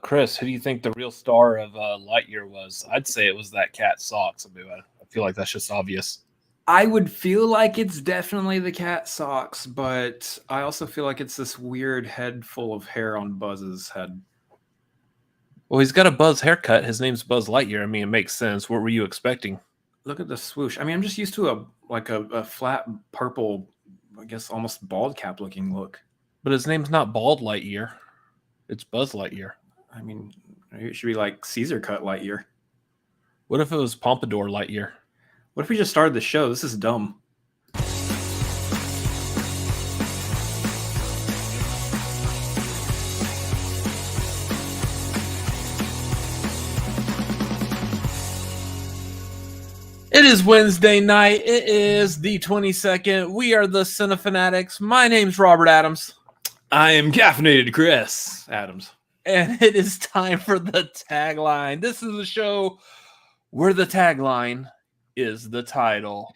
Chris, who do you think the real star of Lightyear was? I'd say it was that cat Socks. I feel like that's just obvious. I would feel like it's definitely the cat Socks, but I also feel like it's this weird head full of hair on Buzz's head. Well, he's got a Buzz haircut. His name's Buzz Lightyear. I mean, it makes sense. What were you expecting? Look at the swoosh. I mean, I'm just used to a flat purple, I guess almost bald cap looking look. But his name's not Bald Lightyear. It's Buzz Lightyear. I mean, it should be like Caesar cut Lightyear. What if it was Pompadour Lightyear? What if we just started the show? This is dumb. It is Wednesday night. It is the 22nd. We are the Cinefanatics. My name's Robert Adams. I am caffeinated Chris Adams. And it is time for the tagline. This is a show where the tagline is the title.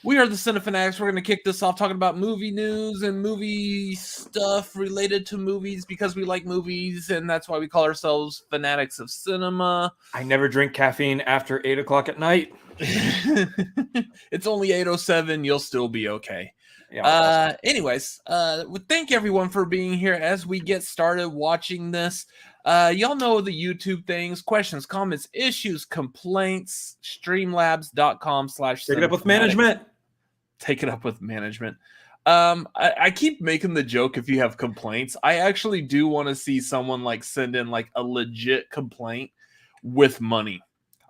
We are the Cinefanatics. We're going to kick this off talking about movie news and movie stuff related to movies because we like movies, and that's why we call ourselves fanatics of cinema. I never drink caffeine after 8 o'clock at night. It's only 8:07. You'll still be okay. Yeah. Anyways, thank everyone for being here as we get started watching this. Y'all know the YouTube things, questions, comments, issues, complaints, streamlabs.com/ Take it up with management. Take it up with management. I keep making the joke if you have complaints. I actually do want to see someone like send in like a legit complaint with money.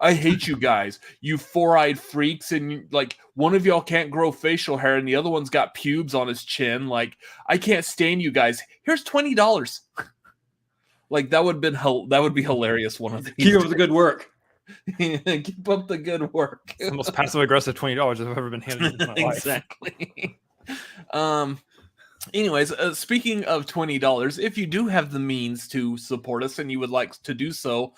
I hate you guys, you four-eyed freaks, and like one of y'all can't grow facial hair and the other one's got pubes on his chin. Like, I can't stand you guys. Here's $20. Like that would be hilarious. One of these. Keep up the good work. Keep up the good work. It's the most passive aggressive $20 I've ever been handed in my life. Exactly. Anyways, speaking of $20, if you do have the means to support us and you would like to do so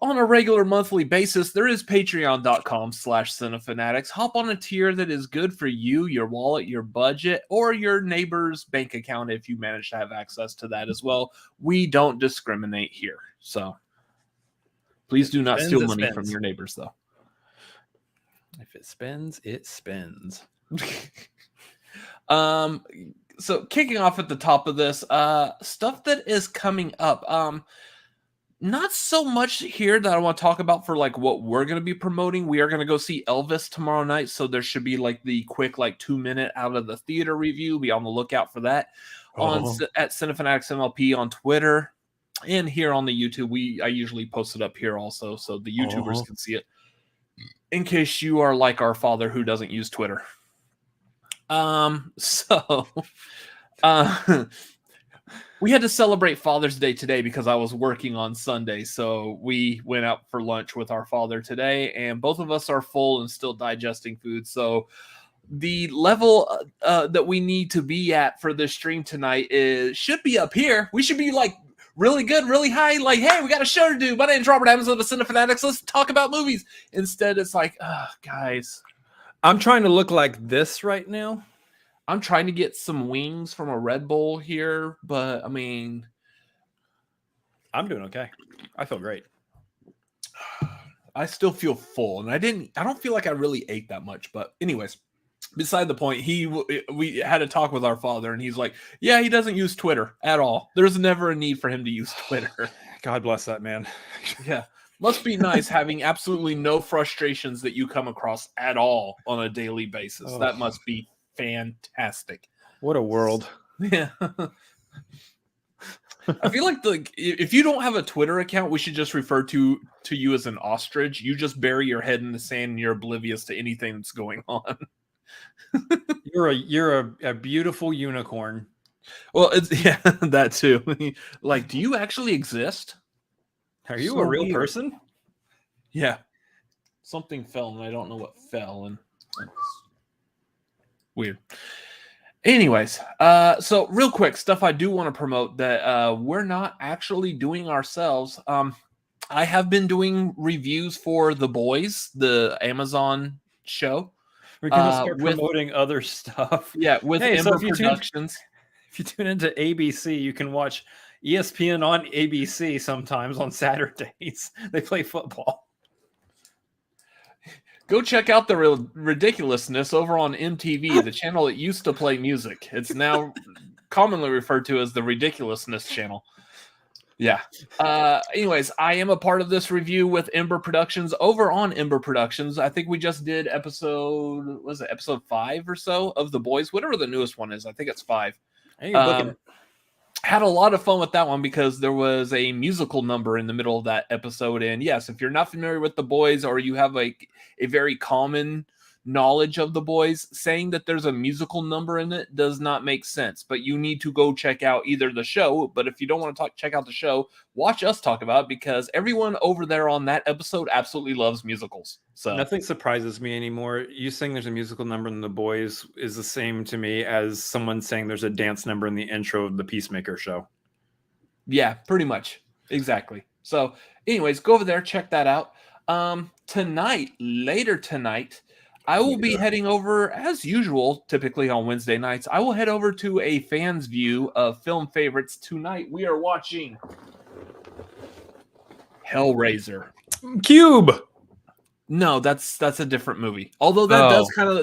on a regular monthly basis, there is patreon.com/cinefanatics. Hop on a tier that is good for you, your wallet, your budget, or your neighbor's bank account if you manage to have access to that as well. We don't discriminate here. So please do not steal money from your neighbors, though. If it spends, it spends. So kicking off at the top of this, stuff that is coming up. Not so much here that I want to talk about for like what we're going to be promoting. We are going to go see Elvis tomorrow night, so there should be like the quick like 2-minute out of the theater review. Be on the lookout for that at Cinefanatics MLP on Twitter and here on the YouTube. I usually post it up here also, so the YouTubers can see it. In case you are like our father who doesn't use Twitter. We had to celebrate Father's Day today because I was working on Sunday. So we went out for lunch with our father today, and both of us are full and still digesting food. So the level that we need to be at for this stream tonight should be up here. We should be like really good, really high. Like, hey, we got a show to do. My name's Robert Adams of the Cinefanatics. Let's talk about movies. Instead, it's like, guys. I'm trying to look like this right now. I'm trying to get some wings from a Red Bull here, but I mean, I'm doing okay. I feel great. I still feel full, and I don't feel like I really ate that much. But anyways, beside the point, we had a talk with our father, and he's like, yeah, he doesn't use Twitter at all. There's never a need for him to use Twitter. God bless that man. Yeah. Must be nice having absolutely no frustrations that you come across at all on a daily basis. Oh. That must be fantastic. What a world. Yeah. I feel like if you don't have a Twitter account, we should just refer to you as an ostrich. You just bury your head in the sand and you're oblivious to anything that's going on. You're a beautiful unicorn. Well, yeah, that too. Like, do you actually exist? Are you a real person? Yeah. Something fell and I don't know what fell, and it's weird. Anyways, so real quick, stuff I do want to promote that we're not actually doing ourselves. I have been doing reviews for The Boys, the Amazon show. We're going to start promoting other stuff. Yeah, with Ember Productions. If you tune into ABC, you can watch ESPN on ABC sometimes on Saturdays. They play football. Go check out the ridiculousness over on MTV, the channel that used to play music. It's now commonly referred to as the Ridiculousness channel. Yeah. Anyways, I am a part of this review with Ember Productions over on Ember Productions. I think we just did episode 5 or so of The Boys, whatever the newest one is. I think it's 5. Hey, you're booking it. Had a lot of fun with that one because there was a musical number in the middle of that episode. And yes, if you're not familiar with The Boys or you have a very common knowledge of The Boys, saying that there's a musical number in it does not make sense. But you need to go check out either the show, but if you don't want to check out the show, watch us talk about it because everyone over there on that episode absolutely loves musicals. So nothing surprises me anymore. You saying there's a musical number in The Boys is the same to me as someone saying there's a dance number in the intro of the Peacemaker show. Yeah, pretty much. Exactly. So anyways, go over there, check that out. Later tonight, I will be heading over, as usual, typically on Wednesday nights. I will head over to a fan's view of film favorites. Tonight, we are watching Hellraiser. Cube! No, that's a different movie. Although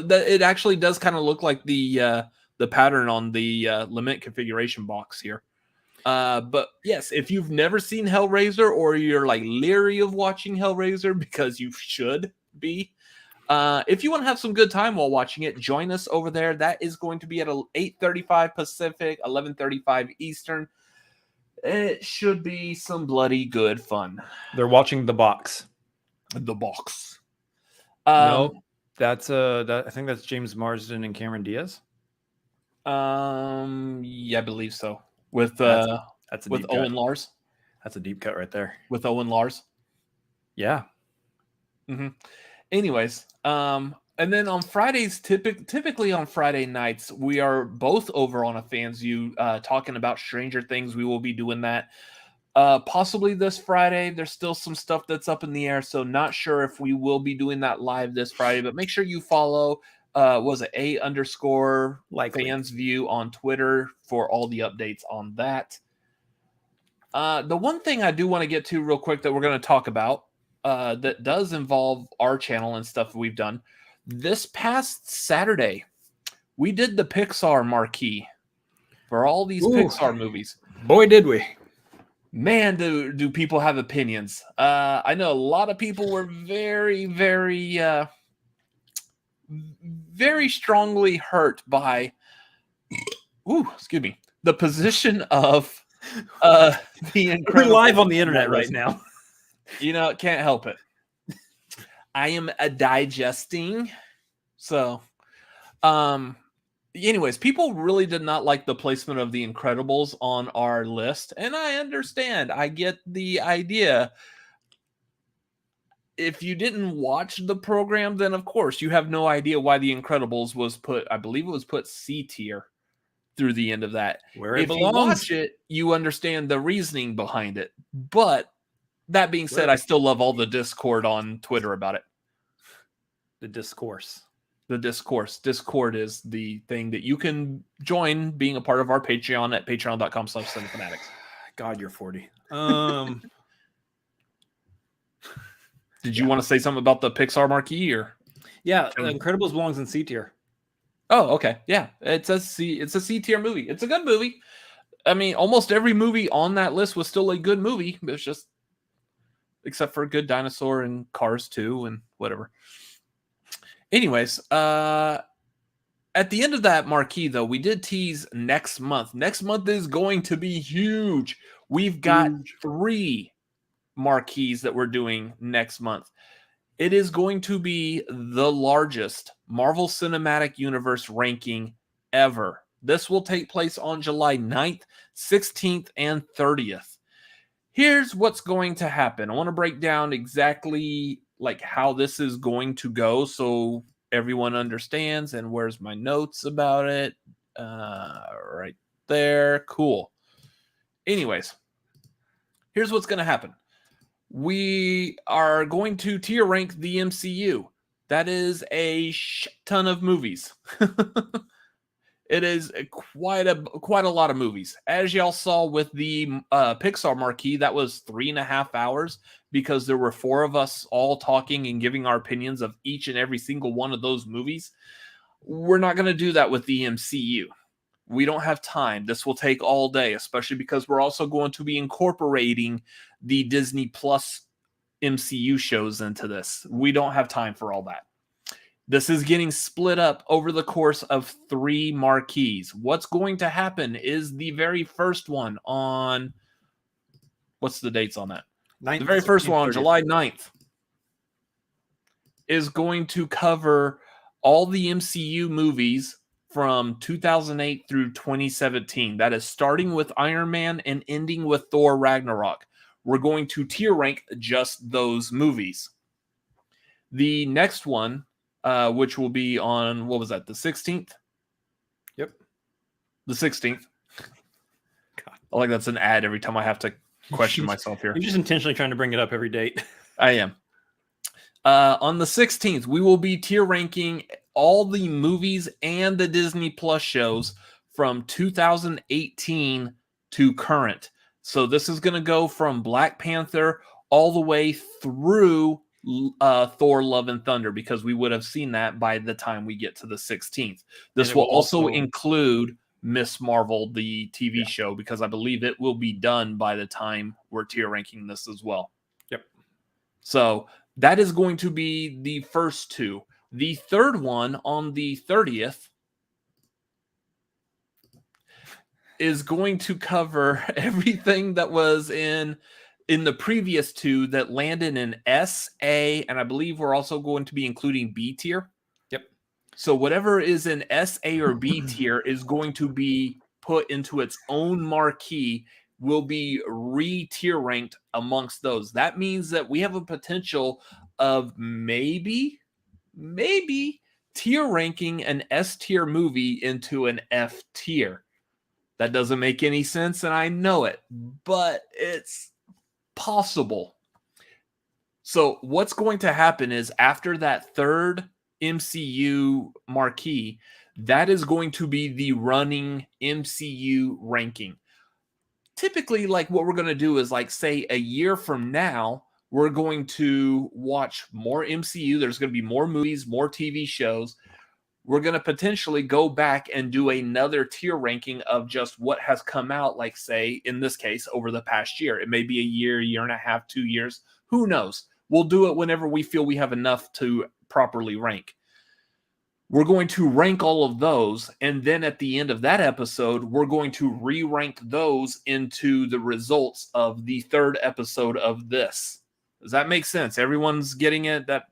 it actually does kind of look like the pattern on the Lament configuration box here. But yes, if you've never seen Hellraiser or you're like leery of watching Hellraiser because you should be, if you want to have some good time while watching it, join us over there. That is going to be at 8:35 Pacific, 11:35 Eastern. It should be some bloody good fun. They're watching The Box. The Box. No, that's I think that's James Marsden and Cameron Diaz. Yeah, I believe so. With that's with Owen Lars. That's a deep cut right there. With Owen Lars. Yeah. Mm-hmm. Anyways, and then on Fridays, typically on Friday nights, we are both over on a Fans View talking about Stranger Things. We will be doing that possibly this Friday. There's still some stuff that's up in the air, so not sure if we will be doing that live this Friday, but make sure you follow _Fans View on Twitter for all the updates on that. The one thing I do want to get to real quick that we're going to talk about that does involve our channel and stuff we've done. This past Saturday, we did the Pixar Marquee for all these Pixar movies. Boy, did we. Man, do people have opinions. I know a lot of people were very, very, very strongly hurt by, the position of the Incredibles. We're live on the internet right now. You know, can't help it. I am digesting. So, anyways, people really did not like the placement of The Incredibles on our list. And I understand. I get the idea. If you didn't watch the program, then of course you have no idea why The Incredibles was put, I believe it was put C tier through the end of that. Where it if belongs. You watch it, you understand the reasoning behind it. But that being said, I still love all the discord on Twitter about it. The discourse. The discourse. Discord is the thing that you can join being a part of our Patreon at patreon.com/cinefanatics. God, you're 40. Did you want to say something about the Pixar Marquee or? Yeah, The Incredibles belongs in C tier. Oh, okay. Yeah, it's a C tier movie. It's a good movie. I mean, almost every movie on that list was still a good movie. It's just, except for Good Dinosaur and Cars 2 and whatever. Anyways, at the end of that marquee, though, we did tease next month. Next month is going to be huge. We've got 3 marquees that we're doing next month. It is going to be the largest Marvel Cinematic Universe ranking ever. This will take place on July 9th, 16th, and 30th. Here's what's going to happen. I want to break down exactly like how this is going to go so everyone understands. And where's my notes about it? Right there. Cool. Anyways, here's what's going to happen. We are going to tier rank the MCU. That is a ton of movies. It is quite a lot of movies. As y'all saw with the Pixar Marquee, that was 3.5 hours because there were 4 of us all talking and giving our opinions of each and every single one of those movies. We're not going to do that with the MCU. We don't have time. This will take all day, especially because we're also going to be incorporating the Disney Plus MCU shows into this. We don't have time for all that. This is getting split up over the course of 3 marquees. What's going to happen is the very first one on... What's the dates on that? 9th, the very first one on 30th. July 9th is going to cover all the MCU movies from 2008 through 2017. That is starting with Iron Man and ending with Thor Ragnarok. We're going to tier rank just those movies. The next one, which will be on, what was that, the 16th? Yep. The 16th. God. I like that's an ad every time I have to question myself here. You're just intentionally trying to bring it up every date. I am. On the 16th, we will be tier ranking all the movies and the Disney Plus shows from 2018 to current. So this is going to go from Black Panther all the way through Thor Love and Thunder, because we would have seen that by the time we get to the 16th. This will also include Miss Marvel, the TV show, because I believe it will be done by the time we're tier ranking this as well. Yep. So that is going to be the first 2. The third one on the 30th is going to cover everything that was in the previous 2 that landed in S, A, and I believe we're also going to be including B tier. Yep. So whatever is in S, A, or B tier is going to be put into its own marquee, will be re-tier ranked amongst those. That means that we have a potential of maybe tier ranking an S tier movie into an F tier. That doesn't make any sense, and I know it, but it's possible. So what's going to happen is after that third MCU marquee, that is going to be the running MCU ranking. Typically, like what we're going to do is, like, say a year from now, we're going to watch more MCU. There's going to be more movies, more TV shows. We're going to potentially go back and do another tier ranking of just what has come out, like, say, in this case, over the past year. It may be a year, year and a half, 2 years. Who knows? We'll do it whenever we feel we have enough to properly rank. We're going to rank all of those, and then at the end of that episode, we're going to re-rank those into the results of the third episode of this. Does that make sense? Everyone's getting it? That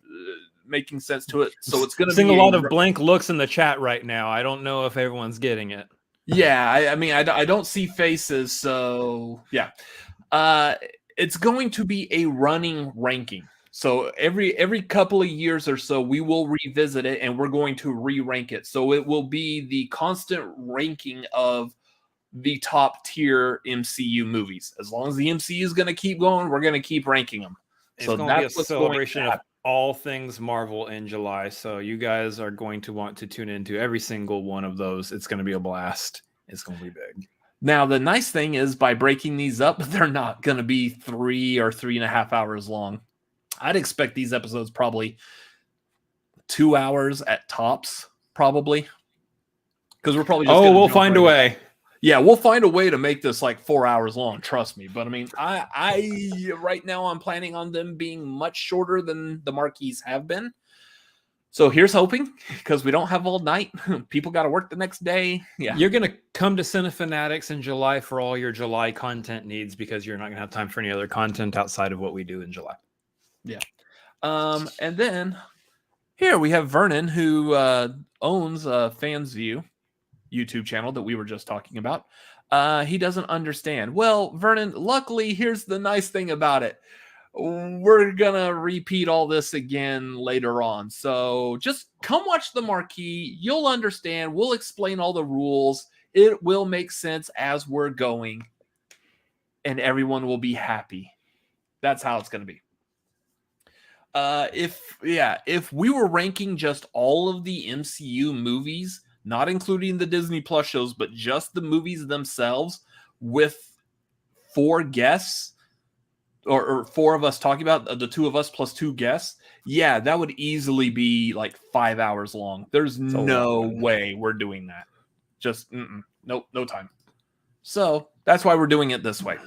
making sense to it? So it's going to be a lot of blank looks in the chat right now. I don't know if everyone's getting it. Yeah, I mean, I don't see faces, so yeah. It's going to be a running ranking. So every couple of years or so, we will revisit it, and we're going to re-rank it. So it will be the constant ranking of the top tier MCU movies. As long as the MCU is going to keep going, we're going to keep ranking them. It's so going to be a celebration of all things Marvel in July. So you guys are going to want to tune into every single one of those. It's going to be a blast. It's going to be big. Now, the nice thing is, by breaking these up, they're not going to be 3 or 3.5 hours long. I'd expect these episodes probably 2 hours at tops, probably. Because we're probably just we'll find a way. Yeah, we'll find a way to make this like 4 hours long, trust me. But I mean, I right now I'm planning on them being much shorter than the marquees have been. So here's hoping, because we don't have all night. People got to work the next day. Yeah, you're going to come to Cinefanatics in July for all your July content needs, because you're not going to have time for any other content outside of what we do in July. Yeah. And then here we have Vernon, who owns Fans View YouTube channel that we were just talking about. He doesn't understand. Well, Vernon, luckily, here's the nice thing about it. We're gonna repeat all this again later on. So just come watch the marquee. You'll understand. We'll explain all the rules. It will make sense as we're going, and everyone will be happy. That's how it's gonna be. If we were ranking just all of the MCU movies not including the Disney Plus shows, but just the movies themselves with 4 guests or 4 of us talking about the 2 of us plus 2 guests, yeah, that would easily be like 5 hours long. There's no way we're doing that. Just nope, no time. So that's why we're doing it this way.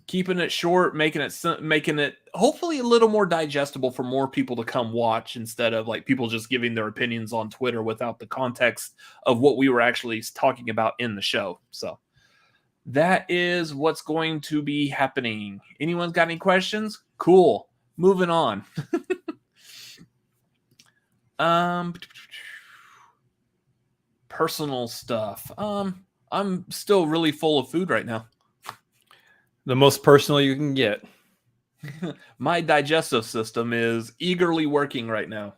Keeping it short, making it hopefully a little more digestible for more people to come watch instead of like people just giving their opinions on Twitter without the context of what we were actually talking about in the show. So that is what's going to be happening. Anyone got any questions? Cool. Moving on. Personal stuff. I'm still really full of food right now. The most personal you can get. My digestive system is eagerly working right now.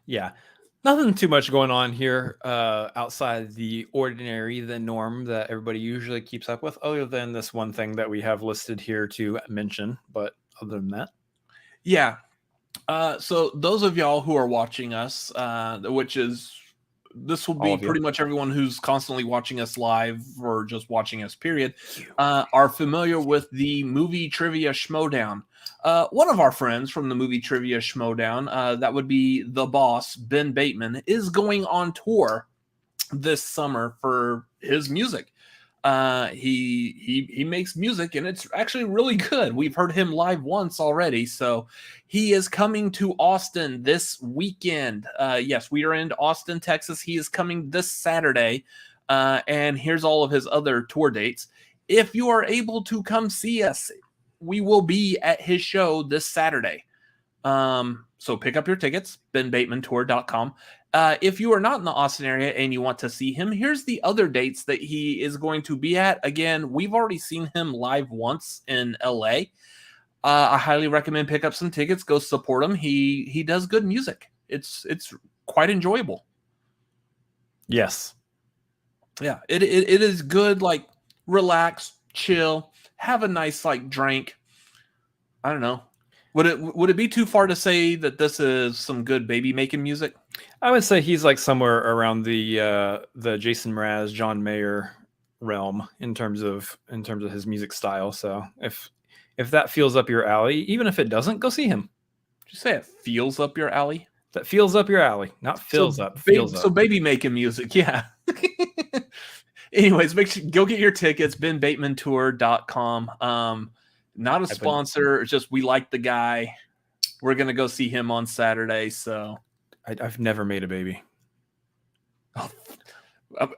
Yeah. Nothing too much going on here outside the ordinary, the norm that everybody usually keeps up with, other than this one thing that we have listed here to mention. But other than that. Yeah. So those of y'all who are watching us, this will be pretty much everyone who's constantly watching us live or just watching us, period, are familiar with the Movie Trivia Schmodown. One of our friends from the Movie Trivia Schmodown, that would be the boss, Ben Bateman, is going on tour this summer for his music. He makes music and it's actually really good. We've heard him live once already. So he is coming to Austin this weekend. Yes, we are in Austin, Texas. He is coming this Saturday. And here's all of his other tour dates. If you are able to come see us, we will be at his show this Saturday. So pick up your tickets, benbatemantour.com. If you are not in the Austin area and you want to see him, here's the other dates that he is going to be at. Again, we've already seen him live once in LA. I highly recommend pick up some tickets, go support him. He does good music. It's quite enjoyable. Yes. Yeah, it is good, like relax, chill, have a nice like drink. I don't know. Would it be too far to say that this is some good baby making music? I would say he's like somewhere around the Jason Mraz, John Mayer realm in terms of his music style. So if that feels up your alley, even if it doesn't, go see him. Did you say it feels up your alley? That feels up your alley, not fills up. Feels up. So baby making music, yeah. Anyways, make sure go get your tickets. benbatemantour.com. Not a sponsor. It's just we like the guy. We're gonna go see him on Saturday. So I've never made a baby. Oh,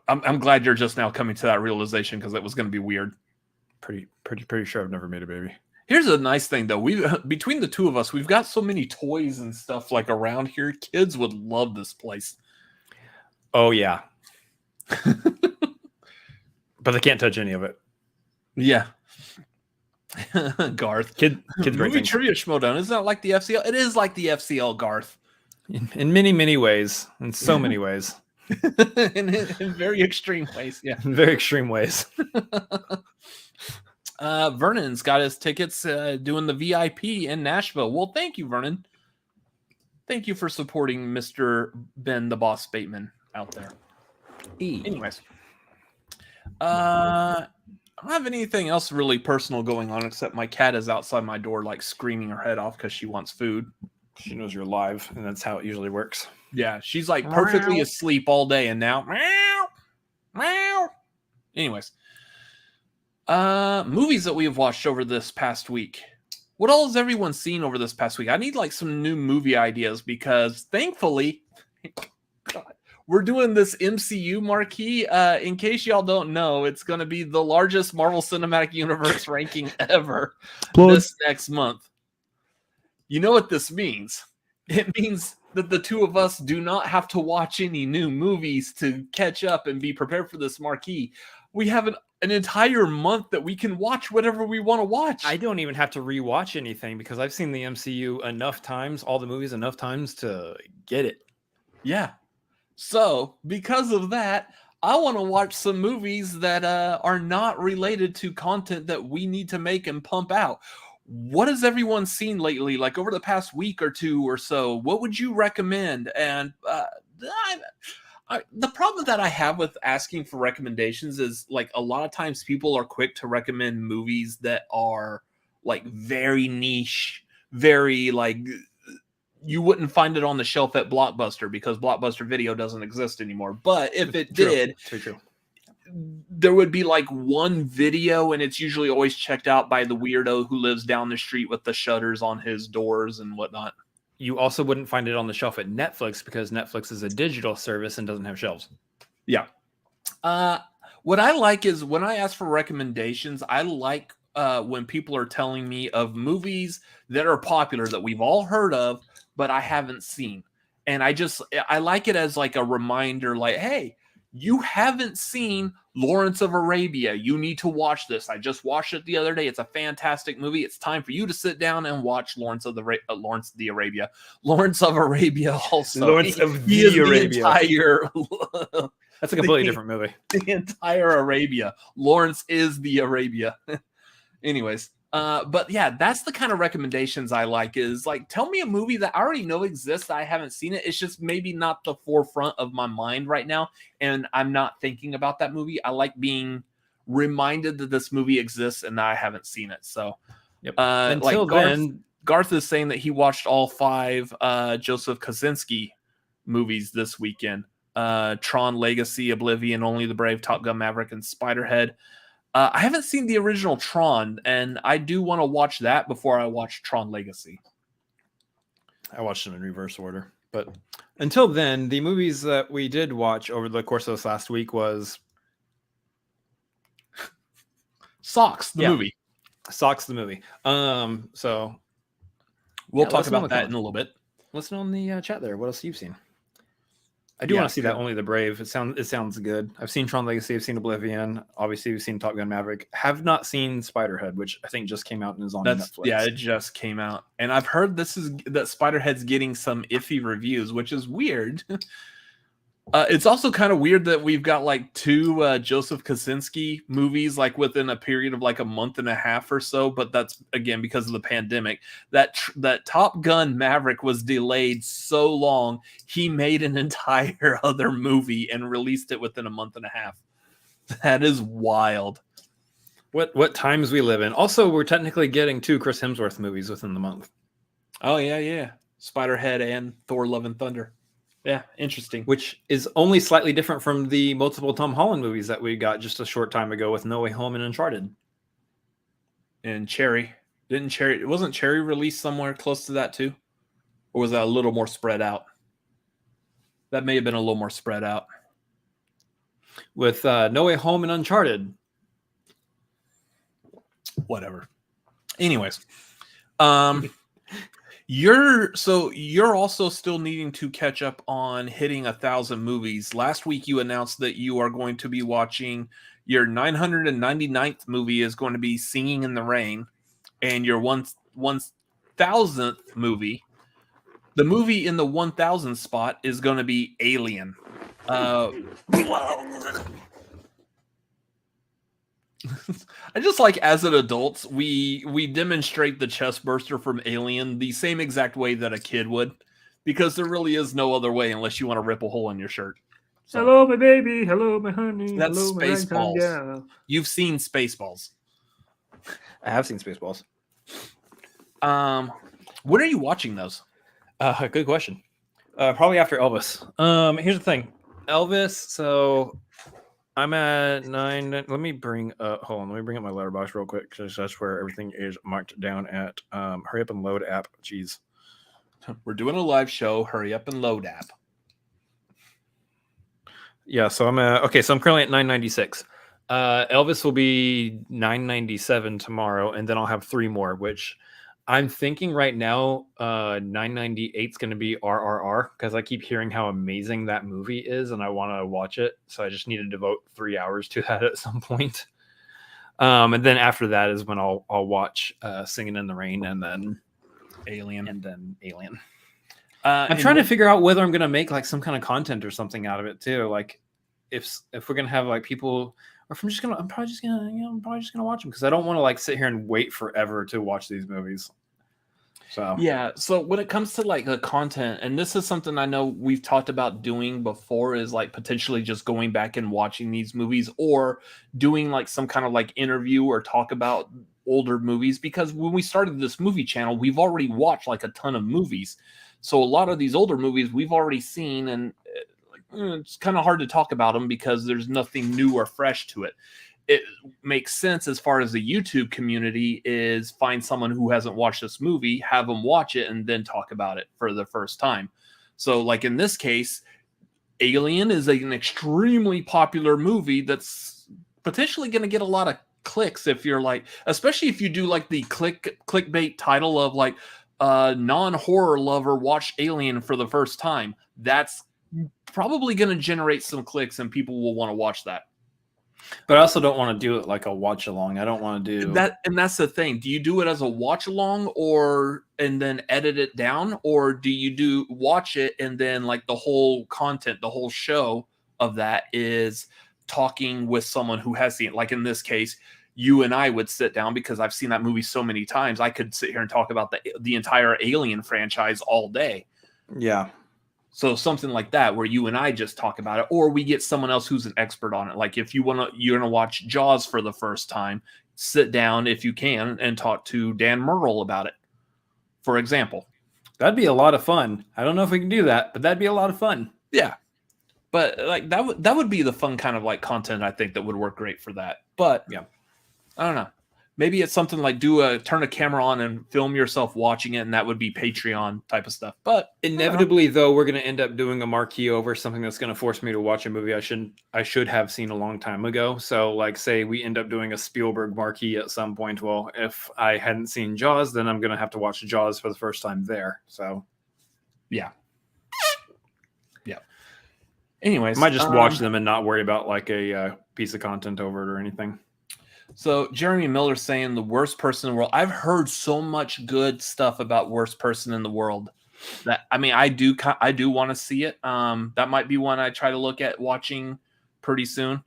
I'm glad you're just now coming to that realization because that was gonna be weird. Pretty sure I've never made a baby. Here's a nice thing though. Between the two of us, we've got so many toys and stuff like around here. Kids would love this place. Oh yeah. But they can't touch any of it. Yeah. Garth. Kids Movie Trivia Schmodown. Isn't that like the FCL? It is like the FCL, Garth. In many, many ways. In so many ways. in very extreme ways. Yeah. In very extreme ways. Vernon's got his tickets doing the VIP in Nashville. Well, thank you, Vernon. Thank you for supporting Mr. Ben the Boss Bateman out there. Anyways. I don't have anything else really personal going on except my cat is outside my door like screaming her head off because she wants food. She knows you're live, and that's how it usually works. Yeah, she's like perfectly asleep all day, and now meow, meow. Anyways, movies that we have watched over this past week. What all has everyone seen over this past week? I need like some new movie ideas because thankfully, God, we're doing this MCU Marquee. In case y'all don't know, it's going to be the largest Marvel Cinematic Universe ranking ever this next month. You know what this means? It means that the two of us do not have to watch any new movies to catch up and be prepared for this marquee. We have an entire month that we can watch whatever we want to watch. I don't even have to rewatch anything because I've seen the MCU enough times, all the movies enough times to get it. Yeah. So, because of that, I want to watch some movies that are not related to content that we need to make and pump out. What has everyone seen lately? Like over the past week or two or so, what would you recommend? And The problem that I have with asking for recommendations is like a lot of times people are quick to recommend movies that are like very niche, very like you wouldn't find it on the shelf at Blockbuster because Blockbuster Video doesn't exist anymore. But if it did, true. There would be like one video, and it's usually always checked out by the weirdo who lives down the street with the shutters on his doors and whatnot. You also wouldn't find it on the shelf at Netflix because Netflix is a digital service and doesn't have shelves. Yeah. What I like is when I ask for recommendations, I like when people are telling me of movies that are popular that we've all heard of, but I haven't seen. And I like it as like a reminder, like, hey, you haven't seen Lawrence of Arabia. You need to watch this. I just watched it the other day. It's a fantastic movie. It's time for you to sit down and watch Lawrence of Arabia. Lawrence of Arabia also. Lawrence of the Arabia. That's a completely different movie. The entire Arabia. Lawrence is the Arabia. Anyways. But yeah, that's the kind of recommendations I like is like, tell me a movie that I already know exists. I haven't seen it. It's just maybe not the forefront of my mind right now. And I'm not thinking about that movie. I like being reminded that this movie exists and that I haven't seen it. So yep. Until then, Garth is saying that he watched all 5 Joseph Kosinski movies this weekend. Tron Legacy, Oblivion, Only the Brave, Top Gun Maverick, and Spiderhead. I haven't seen the original Tron, and I do want to watch that before I watch Tron Legacy. I watched them in reverse order. But until then, the movies that we did watch over the course of this last week was... Socks, the movie. Socks, the movie. So we'll talk about that in a little bit. Listen on the chat there. What else you've seen? I do want to see that Only the Brave. It sounds good. I've seen Tron Legacy. I've seen Oblivion. Obviously, we've seen Top Gun Maverick. Have not seen Spiderhead, which I think just came out and is on Netflix. Yeah, it just came out, and I've heard that Spiderhead's getting some iffy reviews, which is weird. It's also kind of weird that we've got like 2 Joseph Kosinski movies like within a period of like a month and a half or so, but that's again because of the pandemic. That Top Gun Maverick was delayed so long, he made an entire other movie and released it within a month and a half. That is wild. What times we live in. Also, we're technically getting 2 Chris Hemsworth movies within the month. Oh yeah. Spiderhead and Thor: Love and Thunder. Yeah, interesting. Which is only slightly different from the multiple Tom Holland movies that we got just a short time ago with No Way Home and Uncharted. And Cherry. Wasn't Cherry released somewhere close to that too? Or was that a little more spread out? That may have been a little more spread out. With No Way Home and Uncharted. Whatever. Anyways. You're also still needing to catch up on hitting 1,000 movies. Last week you announced that you are going to be watching your 999th movie is going to be Singing in the Rain, and your 1,000th movie, the movie in the 1,000 spot is going to be Alien. I just like as an adult, we demonstrate the chest burster from Alien the same exact way that a kid would, because there really is no other way unless you want to rip a hole in your shirt. So, hello, my baby. Hello, my honey. That's hello, Spaceballs. Yeah. You've seen Spaceballs. I have seen Spaceballs. When are you watching those? Good question. Probably after Elvis. Here's the thing. Elvis, so I'm at 9. Let me bring up my Letterboxd real quick, because that's where everything is marked down at. Hurry up and load app. Jeez. We're doing a live show. Hurry up and load app. Yeah, so I'm currently at 996. Elvis will be 997 tomorrow, and then I'll have 3 more, which I'm thinking right now 998 is going to be RRR, because I keep hearing how amazing that movie is and I want to watch it. So I just need to devote 3 hours to that at some point. And then after that is when I'll watch Singing in the Rain and then Alien. I'm trying to figure out whether I'm going to make like some kind of content or something out of it too. Like if we're going to have like people, or if I'm probably just going to watch them, because I don't want to like sit here and wait forever to watch these movies. So yeah, so when it comes to like the content, and this is something I know we've talked about doing before, is like potentially just going back and watching these movies or doing like some kind of like interview or talk about older movies, because when we started this movie channel, we've already watched like a ton of movies. So a lot of these older movies we've already seen, and it's kind of hard to talk about them because there's nothing new or fresh to it. It makes sense as far as the YouTube community is find someone who hasn't watched this movie, have them watch it, and then talk about it for the first time. So like in this case, Alien is an extremely popular movie that's potentially going to get a lot of clicks if you're like, especially if you do like the clickbait title of like non-horror lover watch Alien for the first time. That's probably going to generate some clicks and people will want to watch that. but I also don't want to do it like a watch along. I don't want to do that, and that's the thing. Do you do it as a watch along or and then edit it down, or do you do watch it and then like the whole content, the whole show of that is talking with someone who has seen it? Like in this case, you and I would sit down because I've seen that movie so many times. I could sit here and talk about the entire Alien franchise all day. Yeah. So something like that, where you and I just talk about it, or we get someone else who's an expert on it. Like if you're going to watch Jaws for the first time, sit down if you can and talk to Dan Murrell about it, for example. That'd be a lot of fun. I don't know if we can do that, but that'd be a lot of fun. Yeah. But like that would be the fun kind of like content I think that would work great for that. But yeah, I don't know. Maybe it's something like turn a camera on and film yourself watching it, and that would be Patreon type of stuff. But inevitably, though, we're going to end up doing a marquee over something that's going to force me to watch a movie I should have seen a long time ago. So, like, say we end up doing a Spielberg marquee at some point. Well, if I hadn't seen Jaws, then I'm going to have to watch Jaws for the first time there. So, yeah. Anyways, I might just watch them and not worry about like a piece of content over it or anything. So Jeremy Miller's saying the worst person in the world. I've heard so much good stuff about worst person in the world that, I mean, I do want to see it. That might be one I try to look at watching pretty soon,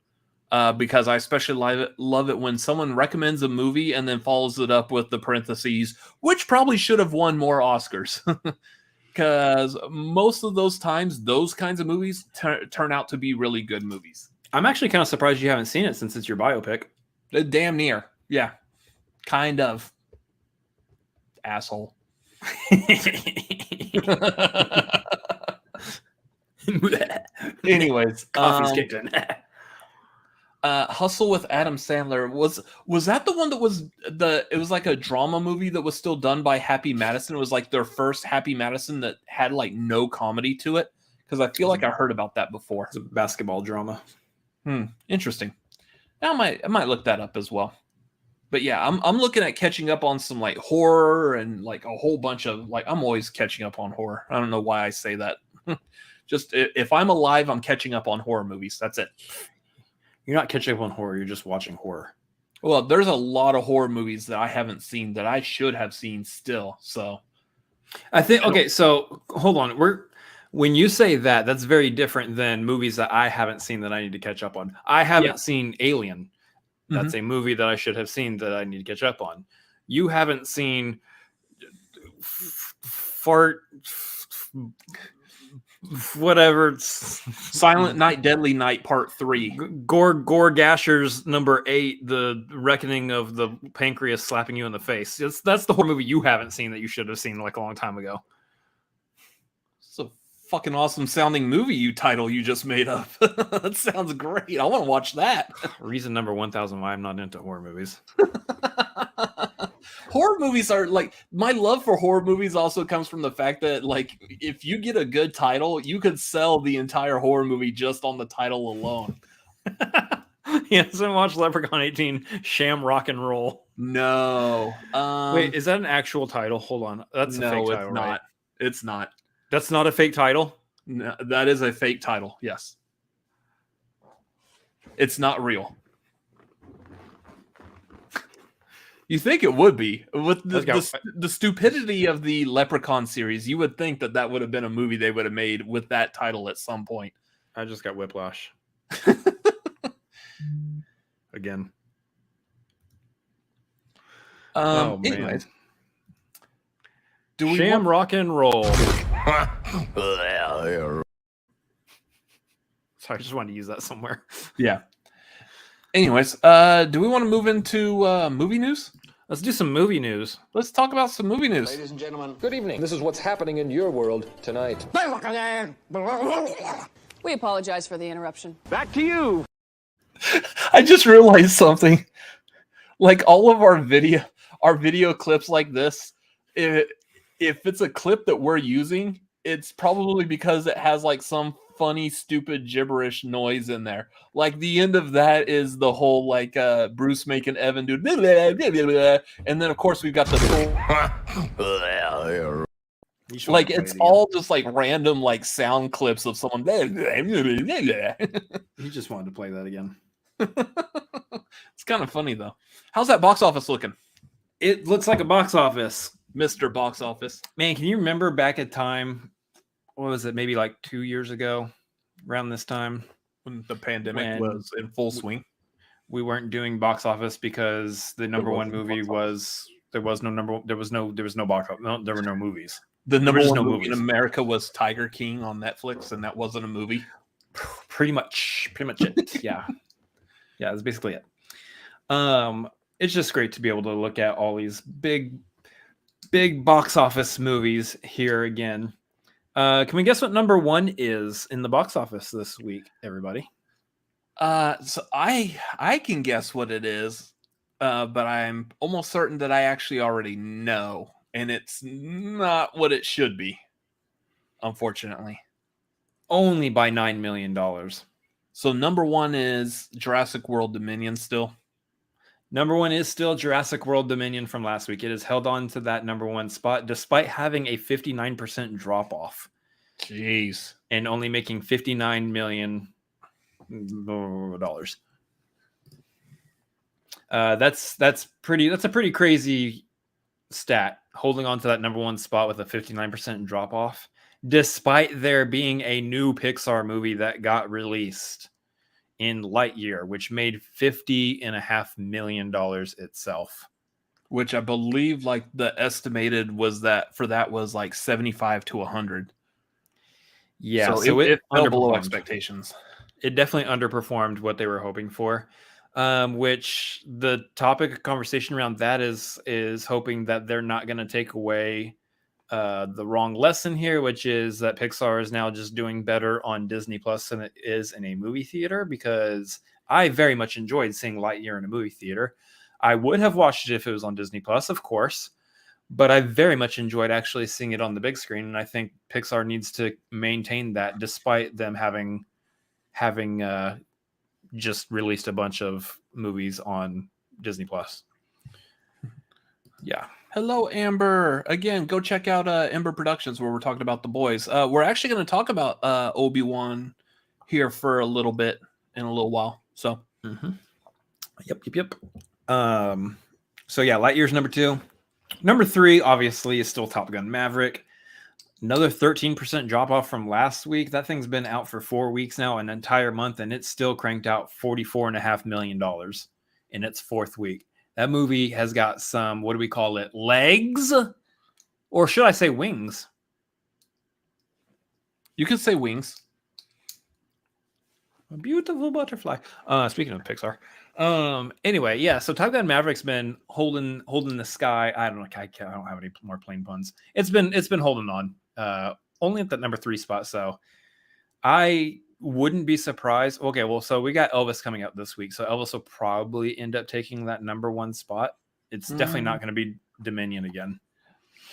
because I especially love it when someone recommends a movie and then follows it up with the parentheses, which probably should have won more Oscars. Because most of those times, those kinds of movies turn out to be really good movies. I'm actually kind of surprised you haven't seen it since it's your biopic. Damn near. Yeah. Kind of. Asshole. Anyways. Coffee's kicked in. Hustle with Adam Sandler. Was that the one that was it was like a drama movie that was still done by Happy Madison? It was like their first Happy Madison that had like no comedy to it? Because I feel like I heard about that before. It's a basketball drama. Interesting. Now I might look that up as well. But yeah, I'm looking at catching up on some like horror and like a whole bunch of like, I'm always catching up on horror. I don't know why I say that. Just if I'm alive, I'm catching up on horror movies. That's it. You're not catching up on horror. You're just watching horror. Well, there's a lot of horror movies that I haven't seen that I should have seen still. So I think, okay, so hold on. When you say that, that's very different than movies that I haven't seen that I need to catch up on. I haven't seen Alien. That's a movie that I should have seen that I need to catch up on. You haven't seen Silent Night, Deadly Night Part 3. Gore Gasher's number 8, The Reckoning of the Pancreas Slapping You in the Face. That's the horror movie you haven't seen that you should have seen like a long time ago. It's a fucking awesome sounding movie you just made up. That sounds great. I want to watch that. Reason number 1000 why I'm not into horror movies. Horror movies are like, my love for horror movies also comes from the fact that like if you get a good title, you could sell the entire horror movie just on the title alone. He hasn't watched Leprechaun 18 Sham Rock and Roll. No. Wait, is that an actual title? Hold on. That's a fake title, it's not. Right? It's not. That's not a fake title? No, that is a fake title. Yes. It's not real. You think it would be with the stupidity of the Leprechaun series? You would think that would have been a movie they would have made with that title at some point. I just got whiplash. Again. Anyways. Do we Sham rock and roll. Sorry, I just wanted to use that somewhere. Yeah. Anyways, do we want to move into movie news? Let's do some movie news. Let's talk about some movie news. Ladies and gentlemen, good evening. This is what's happening in your world tonight. We apologize for the interruption. Back to you. I just realized something. Like all of our video clips like this, if it's a clip that we're using, it's probably because it has like some funny, stupid gibberish noise in there. Like the end of that is the whole like Bruce making Evan do blah, blah, blah, blah, blah. And then of course we've got the like it's all just like random like sound clips of someone. He just wanted to play that again. It's kind of funny though. How's that box office looking? It looks like a box office. Mr. Box Office. Man, can you remember back at time, what was it, maybe like 2 years ago, around this time? When the pandemic was in full swing. We weren't doing box office because the number one movie was there was no box office. No, there were no movies. The number one movie in America was Tiger King on Netflix, and that wasn't a movie. Pretty much it. Yeah. Yeah, that's basically it. It's just great to be able to look at all these big box office movies here again. Can we guess what number one is in the box office this week, everybody? So I can guess what it is, but I'm almost certain that I actually already know, and it's not what it should be, unfortunately. Only by $9 million. So number one is Jurassic World Dominion still. Number one is still Jurassic World Dominion from last week. It has held on to that number one spot despite having a 59% drop off. Jeez. And only making $59 million. That's a pretty crazy stat, holding on to that number one spot with a 59% drop off, despite there being a new Pixar movie that got released in Lightyear, which made $50.5 million itself. Which I believe like the estimated was that for that was like 75 to 100. Yeah, so it fell below expectations. It definitely underperformed what they were hoping for. Which the topic of conversation around that is hoping that they're not going to take away the wrong lesson here, which is that Pixar is now just doing better on Disney Plus than it is in a movie theater, because I very much enjoyed seeing Lightyear in a movie theater. I would have watched it if it was on Disney Plus, of course, but I very much enjoyed actually seeing it on the big screen, and I think Pixar needs to maintain that despite them having just released a bunch of movies on Disney Plus. Yeah. Hello, Amber. Again, go check out Ember Productions where we're talking about The Boys. We're actually going to talk about Obi-Wan here for a little bit in a little while. So, Yep. So yeah, Lightyear's number two. Number three, obviously, is still Top Gun Maverick. Another 13% drop off from last week. That thing's been out for 4 weeks now, an entire month, and it's still cranked out $44.5 million in its fourth week. That movie has got some, what do we call it, legs? Or should I say wings? You can say wings. A beautiful butterfly. Speaking of Pixar. Anyway, yeah, so Top Gun Maverick's been holding the sky. I don't have any more plain puns. It's been holding on. Only at the number 3 spot, so I wouldn't be surprised. Okay, well, so we got Elvis coming up this week, so Elvis will probably end up taking that number 1 spot. It's definitely not going to be Dominion again.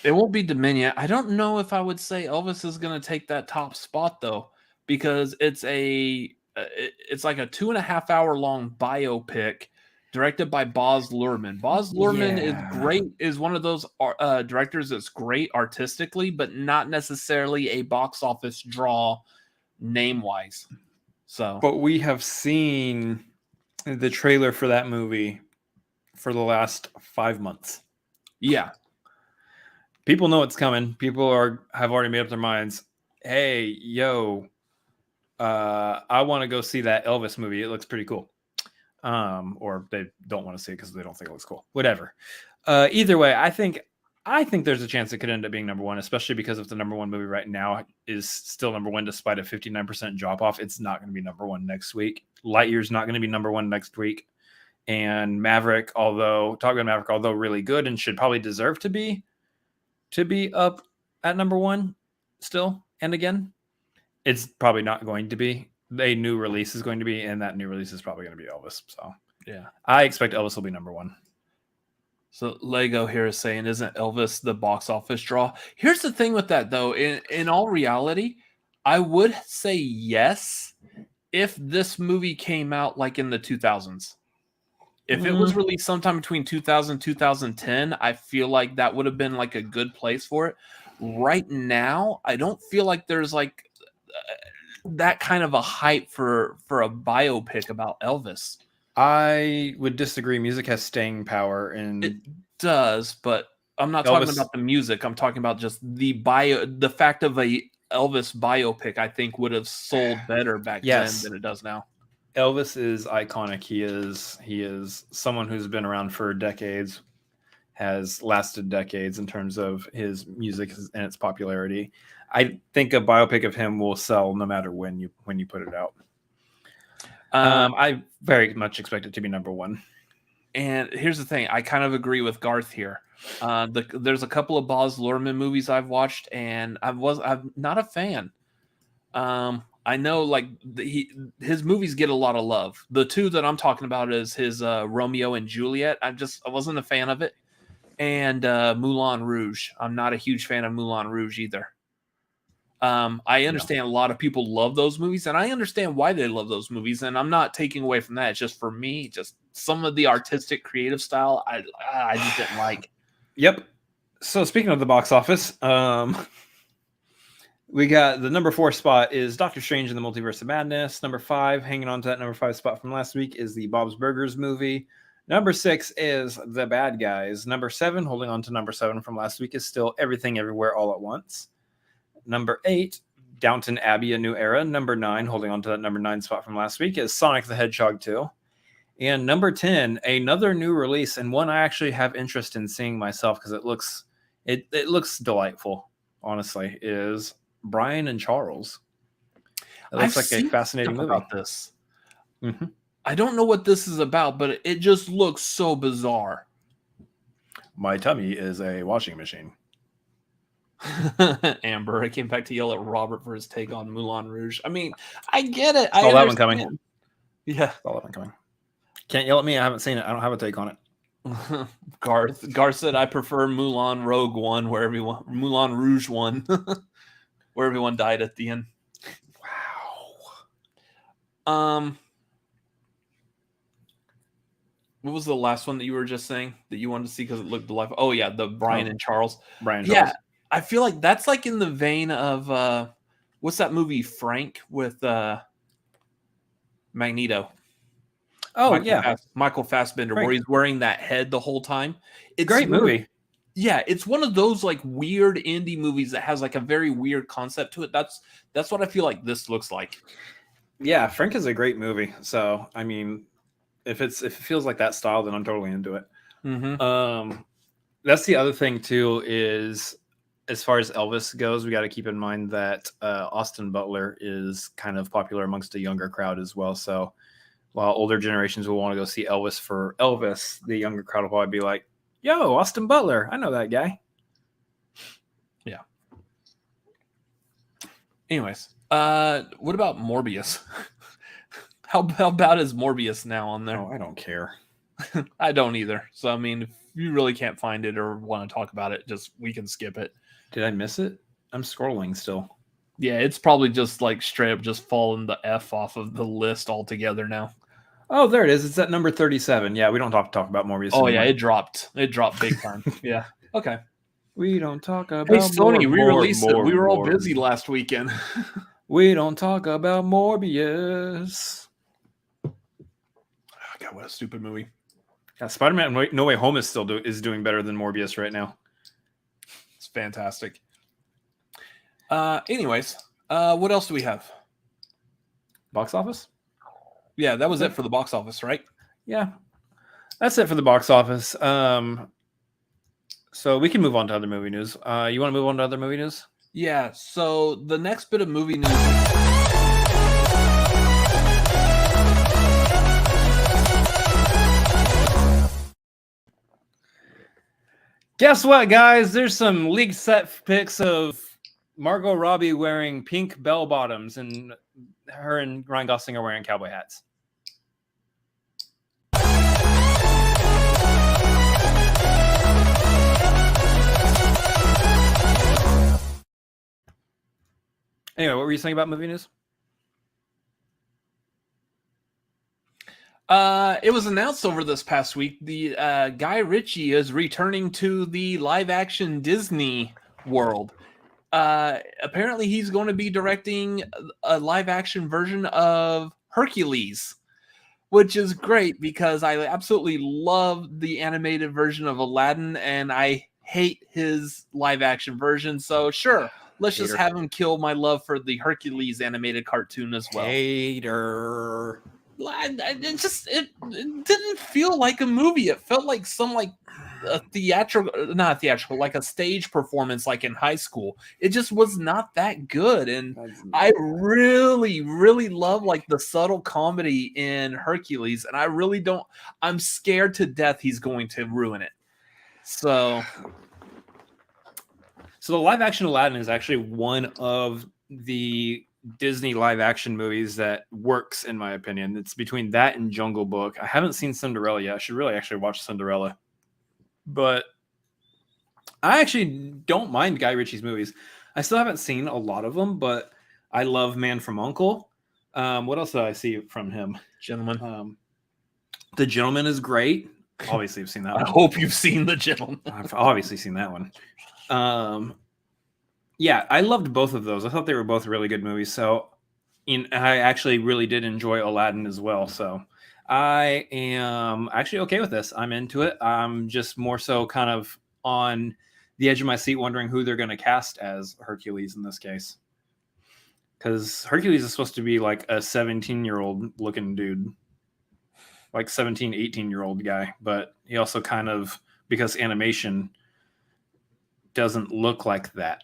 It won't be Dominion. I don't know if I would say Elvis is going to take that top spot though, because it's like a 2.5 hour long biopic directed by Baz Luhrmann. Baz Luhrmann is great, is one of those directors that's great artistically, but not necessarily a box office draw name wise. So, but we have seen the trailer for that movie for the last 5 months. Yeah. People know it's coming. People have already made up their minds. Hey, yo, I want to go see that Elvis movie. It looks pretty cool. Or they don't want to see it because they don't think it looks cool. Whatever. Either way, I think I think there's a chance it could end up being number one, especially because if the number one movie right now is still number one despite a 59% drop off, it's not going to be number one next week. Lightyear's not going to be number one next week. And Maverick, Top Gun Maverick, although really good and should probably deserve to be up at number one still and again, it's probably not going to be. A new release is going to be, and that new release is probably going to be Elvis. So Yeah. I expect Elvis will be number one. So Lego here is saying, isn't Elvis the box office draw? Here's the thing with that, though. In all reality, I would say yes if this movie came out like in the 2000s. If it was released sometime between 2000 and 2010, I feel like that would have been like a good place for it. Right now, I don't feel like there's like that kind of a hype for a biopic about Elvis. I would disagree. Music has staying power, and It does, but I'm not talking about the music. I'm talking about just the fact of a Elvis biopic. I think would have sold better back then than it does now. Elvis is iconic. He is someone who's been around for decades, has lasted decades in terms of his music and its popularity. I think a biopic of him will sell no matter when you put it out. I very much expect it to be number one. And here's the thing. I kind of agree with Garth here. There's a couple of Baz Luhrmann movies I've watched, and I'm not a fan. I know like his movies get a lot of love. The two that I'm talking about is his Romeo and Juliet. I wasn't a fan of it. And Moulin Rouge. I'm not a huge fan of Moulin Rouge either. I understand a lot of people love those movies, and I understand why they love those movies, and I'm not taking away from that. It's just for me, just some of the artistic, creative style I just didn't like. Yep. So speaking of the box office, we got the number 4 spot is Doctor Strange in the Multiverse of Madness. Number 5, hanging on to that number 5 spot from last week, is the Bob's Burgers movie. Number 6 is The Bad Guys. Number 7, holding on to number 7 from last week, is still Everything Everywhere All at Once. Number 8, Downton Abbey, A New Era. Number 9, holding on to that number 9 spot from last week, is Sonic the Hedgehog 2. And number 10, another new release, and one I actually have interest in seeing myself because it looks delightful, honestly, is Brian and Charles. It looks like a fascinating movie. About this. Mm-hmm. I don't know what this is about, but it just looks so bizarre. My tummy is a washing machine. Amber, I came back to yell at Robert for his take on Moulin Rouge. I mean, I get it. Saw that one coming. Yeah. Saw that one coming. Can't yell at me. I haven't seen it. I don't have a take on it. Garth said, I prefer Moulin Rouge 1, Moulin Rouge 1, where everyone died at the end. Wow. What was the last one that you were just saying that you wanted to see because it looked delightful? Oh, yeah, the Brian and Charles. Brian Charles. Yeah, I feel like that's like in the vein of what's that movie, Frank, with Magneto? Oh, Michael Fassbender, Frank, where he's wearing that head the whole time. It's great movie. Yeah, it's one of those like weird indie movies that has like a very weird concept to it. That's what I feel like this looks like. Yeah, Frank is a great movie. So, I mean, if it feels like that style, then I'm totally into it. Mm-hmm. That's the other thing too, is as far as Elvis goes, we got to keep in mind that Austin Butler is kind of popular amongst a younger crowd as well. So while older generations will want to go see Elvis for Elvis, the younger crowd will probably be like, yo, Austin Butler, I know that guy. Yeah. Anyways, what about Morbius? How bad is Morbius now on there? Oh, I don't care. I don't either. So, I mean, if you really can't find it or want to talk about it, we can skip it. Did I miss it? I'm scrolling still. Yeah, it's probably just like straight up just fallen the F off of the list altogether now. Oh, there it is. It's at number 37. Yeah, we don't talk about Morbius anymore. Yeah, it dropped. It dropped big time. Yeah. Okay. We don't talk about Sony, re-released it. We were all busy last weekend. We don't talk about Morbius. Oh, God, what a stupid movie. Yeah, Spider-Man No Way Home is doing better than Morbius right now. It's fantastic. Anyways, what else do we have? Box office? Yeah, that was it for the box office, right? Yeah. That's it for the box office. So we can move on to other movie news. You want to move on to other movie news? Yeah, so the next bit of movie news. Guess what, guys? There's some leaked set pics of Margot Robbie wearing pink bell bottoms, and her and Ryan Gosling are wearing cowboy hats. Anyway, what were you saying about movie news? It was announced over this past week the Guy Ritchie is returning to the live-action Disney world. Apparently, he's going to be directing a live-action version of Hercules, which is great because I absolutely love the animated version of Aladdin, and I hate his live-action version. So, sure, let's just have him kill my love for the Hercules animated cartoon as well. Hater. It didn't feel like a movie. It felt like a theatrical, like a stage performance, like in high school. It just was not that good. And I really, really love like the subtle comedy in Hercules. And I really don't. I'm scared to death he's going to ruin it. So the live action Aladdin is actually one of the Disney live action movies that works, in my opinion. It's between that and Jungle Book. I haven't seen Cinderella yet. I should really actually watch Cinderella. But I actually don't mind Guy Ritchie's movies. I still haven't seen a lot of them, but I love Man from U.N.C.L.E. What else did I see from him? Gentleman. The Gentleman is great. Obviously, I've seen that one. I hope you've seen The Gentleman. I've obviously seen that one. Yeah, I loved both of those. I thought they were both really good movies. So I actually really did enjoy Aladdin as well. So I am actually okay with this. I'm into it. I'm just more so kind of on the edge of my seat wondering who they're going to cast as Hercules in this case. Because Hercules is supposed to be like a 17-year-old looking dude. Like 17, 18-year-old guy. But he also kind of, because animation doesn't look like that.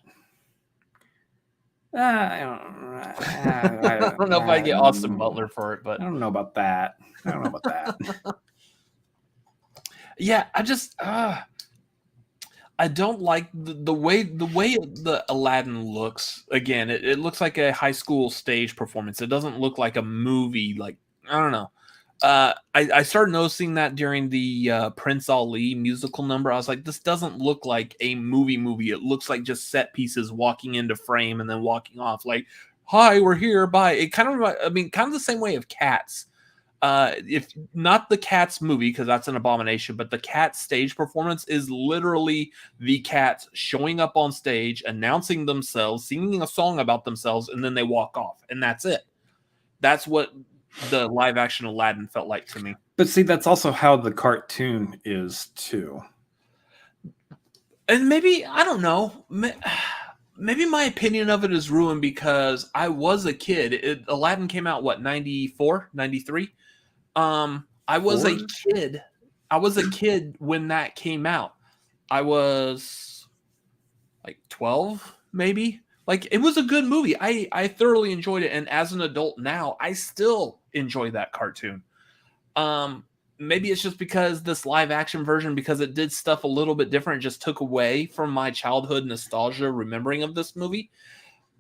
I don't know if I get Austin Butler for it, but I don't know about that. Yeah, I don't like the way the Aladdin looks. Again, it looks like a high school stage performance. It doesn't look like a movie. Like, I don't know. I started noticing that during the Prince Ali musical number. I was like, this doesn't look like a movie. It looks like just set pieces walking into frame and then walking off. Like, hi, we're here. Bye. It kind of the same way of Cats. If not the Cats movie, because that's an abomination, but the Cats stage performance is literally the Cats showing up on stage, announcing themselves, singing a song about themselves, and then they walk off, and that's it. That's what the live action Aladdin felt like to me. But see, that's also how the cartoon is too. And maybe, I don't know, maybe my opinion of it is ruined because I was a kid. Aladdin came out, 94, 93? I was a kid. I was a kid when that came out. I was like 12, maybe. Like, it was a good movie. I thoroughly enjoyed it. And as an adult now, I still enjoy that cartoon. Maybe it's just because this live action version, because it did stuff a little bit different, just took away from my childhood nostalgia remembering of this movie.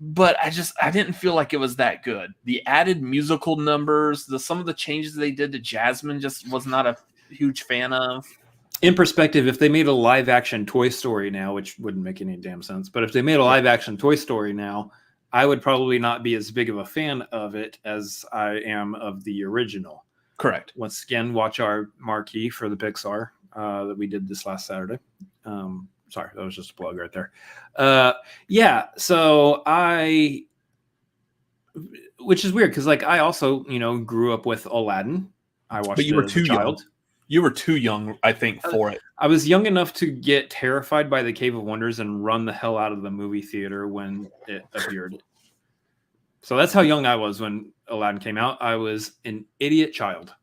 But I didn't feel like it was that good. The added musical numbers, some of the changes they did to Jasmine just was not a huge fan of. In perspective, if they made a live action Toy Story now, which wouldn't make any damn sense, but if they made a live action Toy Story now, I would probably not be as big of a fan of it as I am of the original. Correct. Once again, watch our marquee for the Pixar that we did this last Saturday. Sorry, that was just a plug right there. Yeah, so which is weird because like I also, grew up with Aladdin. I watched but you were it as too a child. young. You were too young, I think, for it. I was young enough to get terrified by the Cave of Wonders and run the hell out of the movie theater when it appeared. So that's how young I was when Aladdin came out. I was an idiot child.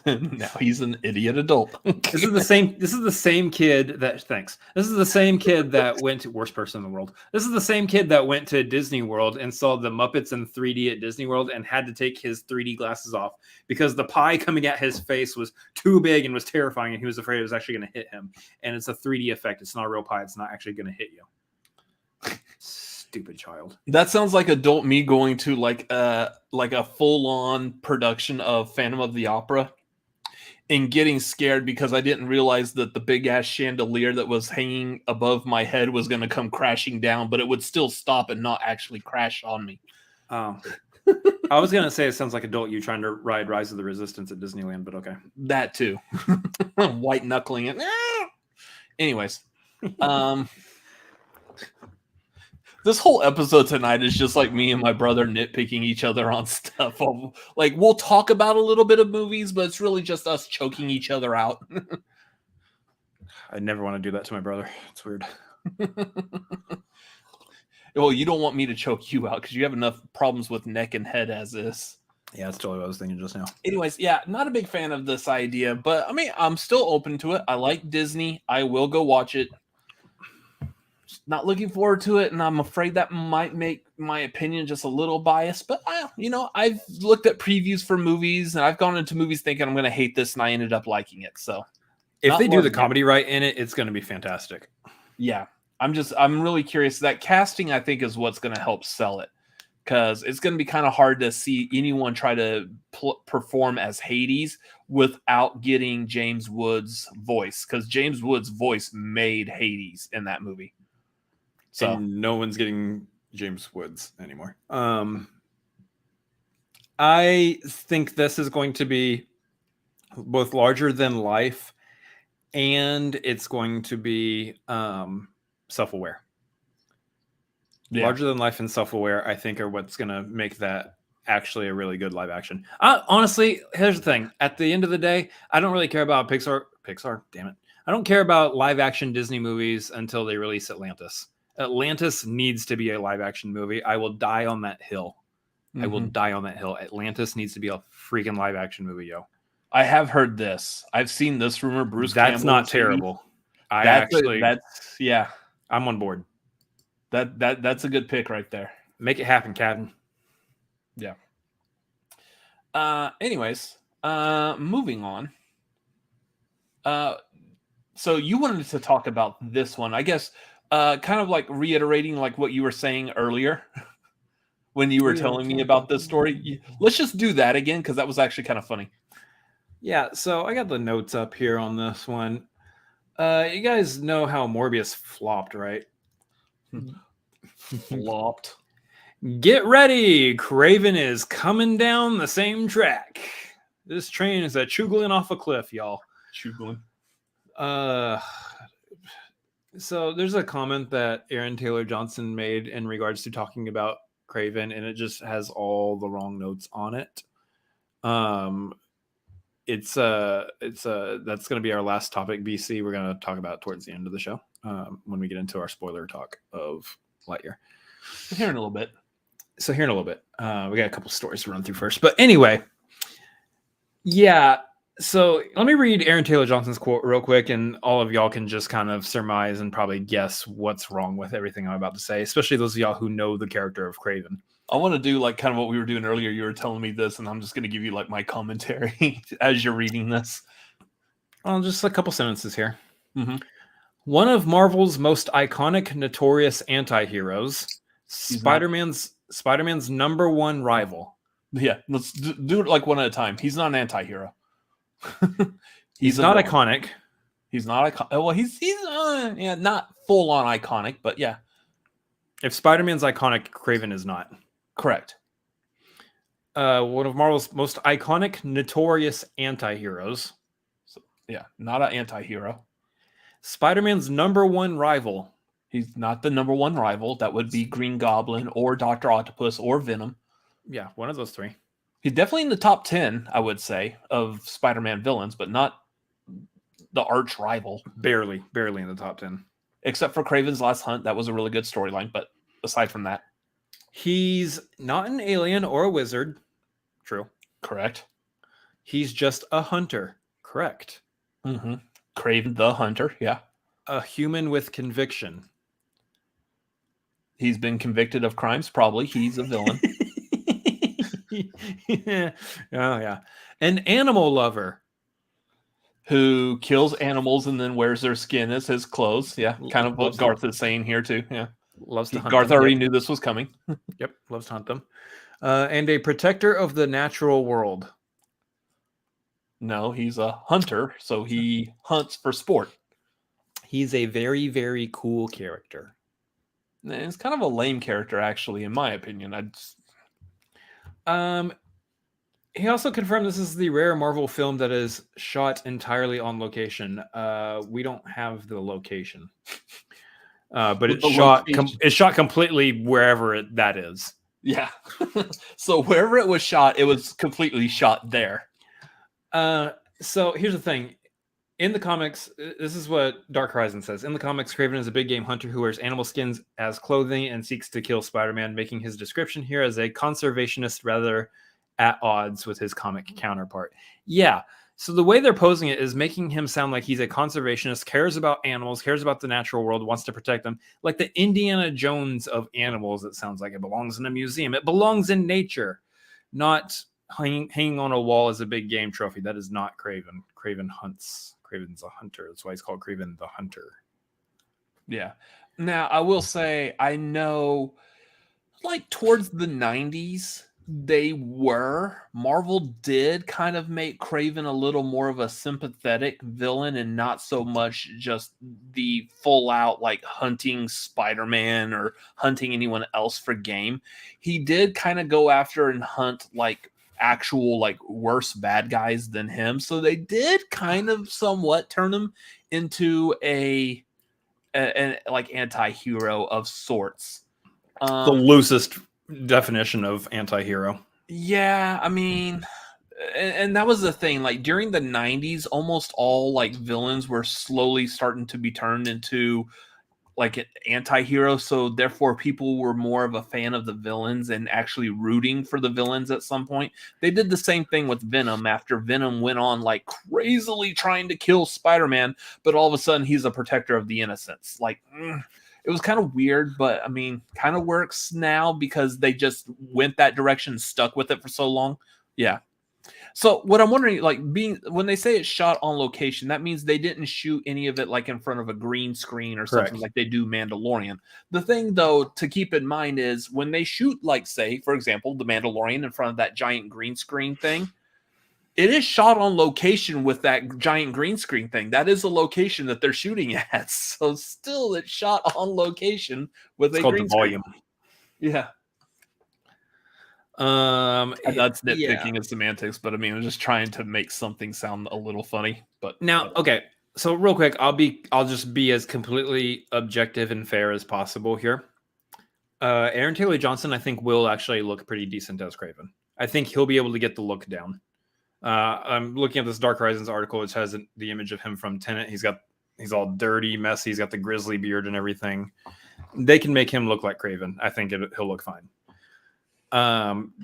Now he's an idiot adult. This is the same. This is the same kid that. Thanks. This is the same kid that went to worst person in the world. This is the same kid that went to Disney World and saw the Muppets in 3D at Disney World and had to take his 3D glasses off because the pie coming at his face was too big and was terrifying, and he was afraid it was actually going to hit him. And it's a 3D effect. It's not a real pie. It's not actually going to hit you. Stupid child. That sounds like adult me going to like a full-on production of Phantom of the Opera and getting scared because I didn't realize that the big ass chandelier that was hanging above my head was going to come crashing down, but it would still stop and not actually crash on me. I was going to say it sounds like adult you trying to ride Rise of the Resistance at Disneyland, but okay. That too. White knuckling it. Anyways, this whole episode tonight is just like me and my brother nitpicking each other on stuff. Like, we'll talk about a little bit of movies, but it's really just us choking each other out. I never want to do that to my brother. It's weird. Well, you don't want me to choke you out because you have enough problems with neck and head as is. Yeah, that's totally what I was thinking just now. Anyways, yeah, not a big fan of this idea, but I mean, I'm still open to it. I like Disney. I will go watch it. Not looking forward to it, and I'm afraid that might make my opinion just a little biased. But I've looked at previews for movies, and I've gone into movies thinking I'm going to hate this, and I ended up liking it. So, if they do the comedy right in it, it's going to be fantastic. Yeah, I'm really curious. That casting, I think, is what's going to help sell it, because it's going to be kind of hard to see anyone try to perform as Hades without getting James Woods' voice, because James Woods' voice made Hades in that movie. So and no one's getting James Woods anymore. I think this is going to be both larger than life, and it's going to be self-aware. Yeah. Larger than life and self-aware, I think, are what's going to make that actually a really good live action. Honestly, here's the thing. At the end of the day, I don't really care about Pixar, damn it. I don't care about live action Disney movies until they release Atlantis. Atlantis needs to be a live action movie. I will die on that hill. I will die on that hill. Atlantis needs to be a freaking live action movie, yo. I have heard this. I've seen this rumor. Bruce That's Campbell not terrible. I'm on board. That's a good pick right there. Make it happen, Captain. Yeah. Anyways, moving on. So you wanted to talk about this one, I guess. Kind of like reiterating like what you were saying earlier when you were telling me about this story. Let's just do that again, because that was actually kind of funny. Yeah, so I got the notes up here on this one. You guys know how Morbius flopped, right? Flopped. Get ready! Craven is coming down the same track. This train is a chugling off a cliff, y'all. Chugling. So there's a comment that Aaron Taylor Johnson made in regards to talking about Craven, and it just has all the wrong notes on it. It's that's going to be our last topic, BC. We're going to talk about it towards the end of the show when we get into our spoiler talk of Lightyear. Here in a little bit. So here in a little bit, we got a couple stories to run through first. But anyway, yeah. So let me read Aaron Taylor Johnson's quote real quick, and all of y'all can just kind of surmise and probably guess what's wrong with everything I'm about to say, especially those of y'all who know the character of Craven. I want to do like kind of what we were doing earlier. You were telling me this, and I'm just going to give you like my commentary as you're reading this. Well, just a couple sentences here. Mm-hmm. One of Marvel's most iconic, notorious anti-heroes, Spider-Man's number one rival. Yeah, let's do it like one at a time. He's not an anti-hero. he's not iconic. He's not iconic. Well, he's not full on iconic, but yeah. If Spider-Man's iconic, Craven is not. Correct. One of Marvel's most iconic, notorious anti-heroes. So, yeah, not an anti-hero. Spider-Man's number one rival. He's not the number one rival. That would be Green Goblin or Dr. Octopus or Venom. Yeah, one of those three. He's definitely in the top 10, I would say, of Spider-Man villains, but not the arch rival. Barely in the top 10. Except for Kraven's Last Hunt. That was a really good storyline, but aside from that. He's not an alien or a wizard. True. Correct. He's just a hunter. Correct. Mm-hmm. Kraven the Hunter. Yeah. A human with conviction. He's been convicted of crimes. Probably he's a villain. Yeah. Oh, yeah. An animal lover. Who kills animals and then wears their skin as his clothes. Yeah. Kind of what Garth is saying here, too. Yeah. Loves to hunt Garth them. already Yep. knew this was coming. Yep. Loves to hunt them. And a protector of the natural world. No, he's a hunter, so he hunts for sport. He's a very, very cool character. And it's kind of a lame character, actually, in my opinion. He also confirmed this is the rare Marvel film that is shot entirely on location. We don't have the location, but it's shot completely wherever that is. Yeah. So wherever it was shot, it was completely shot there. So here's the thing. In the comics, this is what Dark Horizon says. In the comics, Kraven is a big game hunter who wears animal skins as clothing and seeks to kill Spider-Man, making his description here as a conservationist rather at odds with his comic counterpart. Yeah. So the way they're posing it is making him sound like he's a conservationist, cares about animals, cares about the natural world, wants to protect them. Like the Indiana Jones of animals, it sounds like it belongs in a museum. It belongs in nature, not hanging on a wall as a big game trophy. That is not Kraven. Kraven hunts. Kraven's a hunter. That's why he's called Kraven the Hunter. Yeah. Now, I will say, I know, like, towards the 90s, Marvel did kind of make Kraven a little more of a sympathetic villain and not so much just the full out, like, hunting Spider-Man or hunting anyone else for game. He did kind of go after and hunt, like, actual like worse bad guys than him, so they did kind of somewhat turn him into a like anti-hero of sorts. The loosest definition of anti-hero. Yeah, I mean, and that was the thing, like during the 90s almost all like villains were slowly starting to be turned into like an anti-hero, so therefore people were more of a fan of the villains and actually rooting for the villains at some point. They did the same thing with Venom after Venom went on like crazily trying to kill Spider-Man, but all of a sudden he's a protector of the innocents. Like it was kind of weird, but I mean kind of works now because they just went that direction and stuck with it for so long. Yeah. So what I'm wondering, like when they say it's shot on location, that means they didn't shoot any of it like in front of a green screen or something like they do Mandalorian. The thing though to keep in mind is when they shoot, like say, for example, the Mandalorian in front of that giant green screen thing, it is shot on location with that giant green screen thing. That is a location that they're shooting at. So still it's shot on location with a green screen. Yeah. That's nitpicking and semantics, but I mean, I'm just trying to make something sound a little funny. But now, okay, so real quick, I'll just be as completely objective and fair as possible here. Aaron Taylor Johnson, I think, will actually look pretty decent as Kraven. I think he'll be able to get the look down. I'm looking at this Dark Horizons article, which has the image of him from Tenet. He's all dirty, messy. He's got the grizzly beard and everything. They can make him look like Kraven. I think he'll look fine.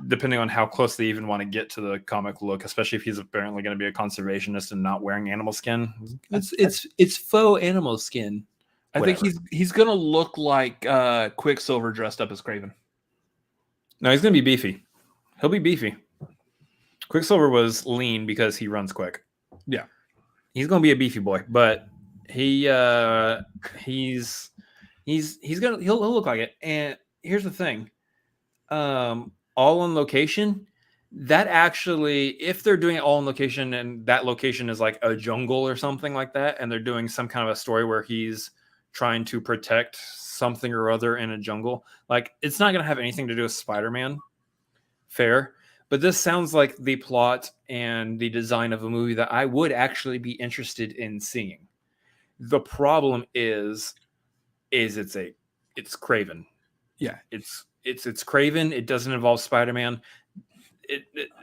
Depending on how close they even want to get to the comic look, especially if he's apparently going to be a conservationist and not wearing animal skin. It's faux animal skin. Whatever. I think he's going to look like Quicksilver dressed up as Kraven. No, he's going to be beefy. He'll be beefy. Quicksilver was lean because he runs quick. Yeah, he's going to be a beefy boy, but he'll look like it. And here's the thing. All on location, that actually, if they're doing it all on location and that location is like a jungle or something like that, and they're doing some kind of a story where he's trying to protect something or other in a jungle, like it's not going to have anything to do with Spider-Man. Fair. But this sounds like the plot and the design of a movie that I would actually be interested in seeing. The problem is it's Kraven. Yeah, it's Kraven. It doesn't involve Spider-Man.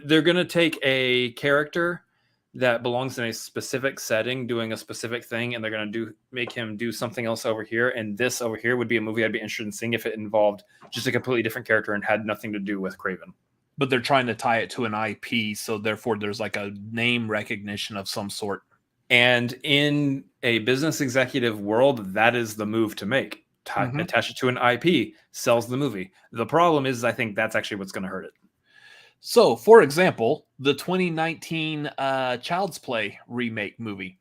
They're going to take a character that belongs in a specific setting, doing a specific thing, and they're going to make him do something else over here. And this over here would be a movie I'd be interested in seeing if it involved just a completely different character and had nothing to do with Kraven. but they're trying to tie it to an IP, so therefore there's like a name recognition of some sort. And in a business executive world, that is the move to make. Attach it to an IP, sells the movie. The problem is, I think that's actually what's going to hurt it. So, for example, the 2019 Child's Play remake movie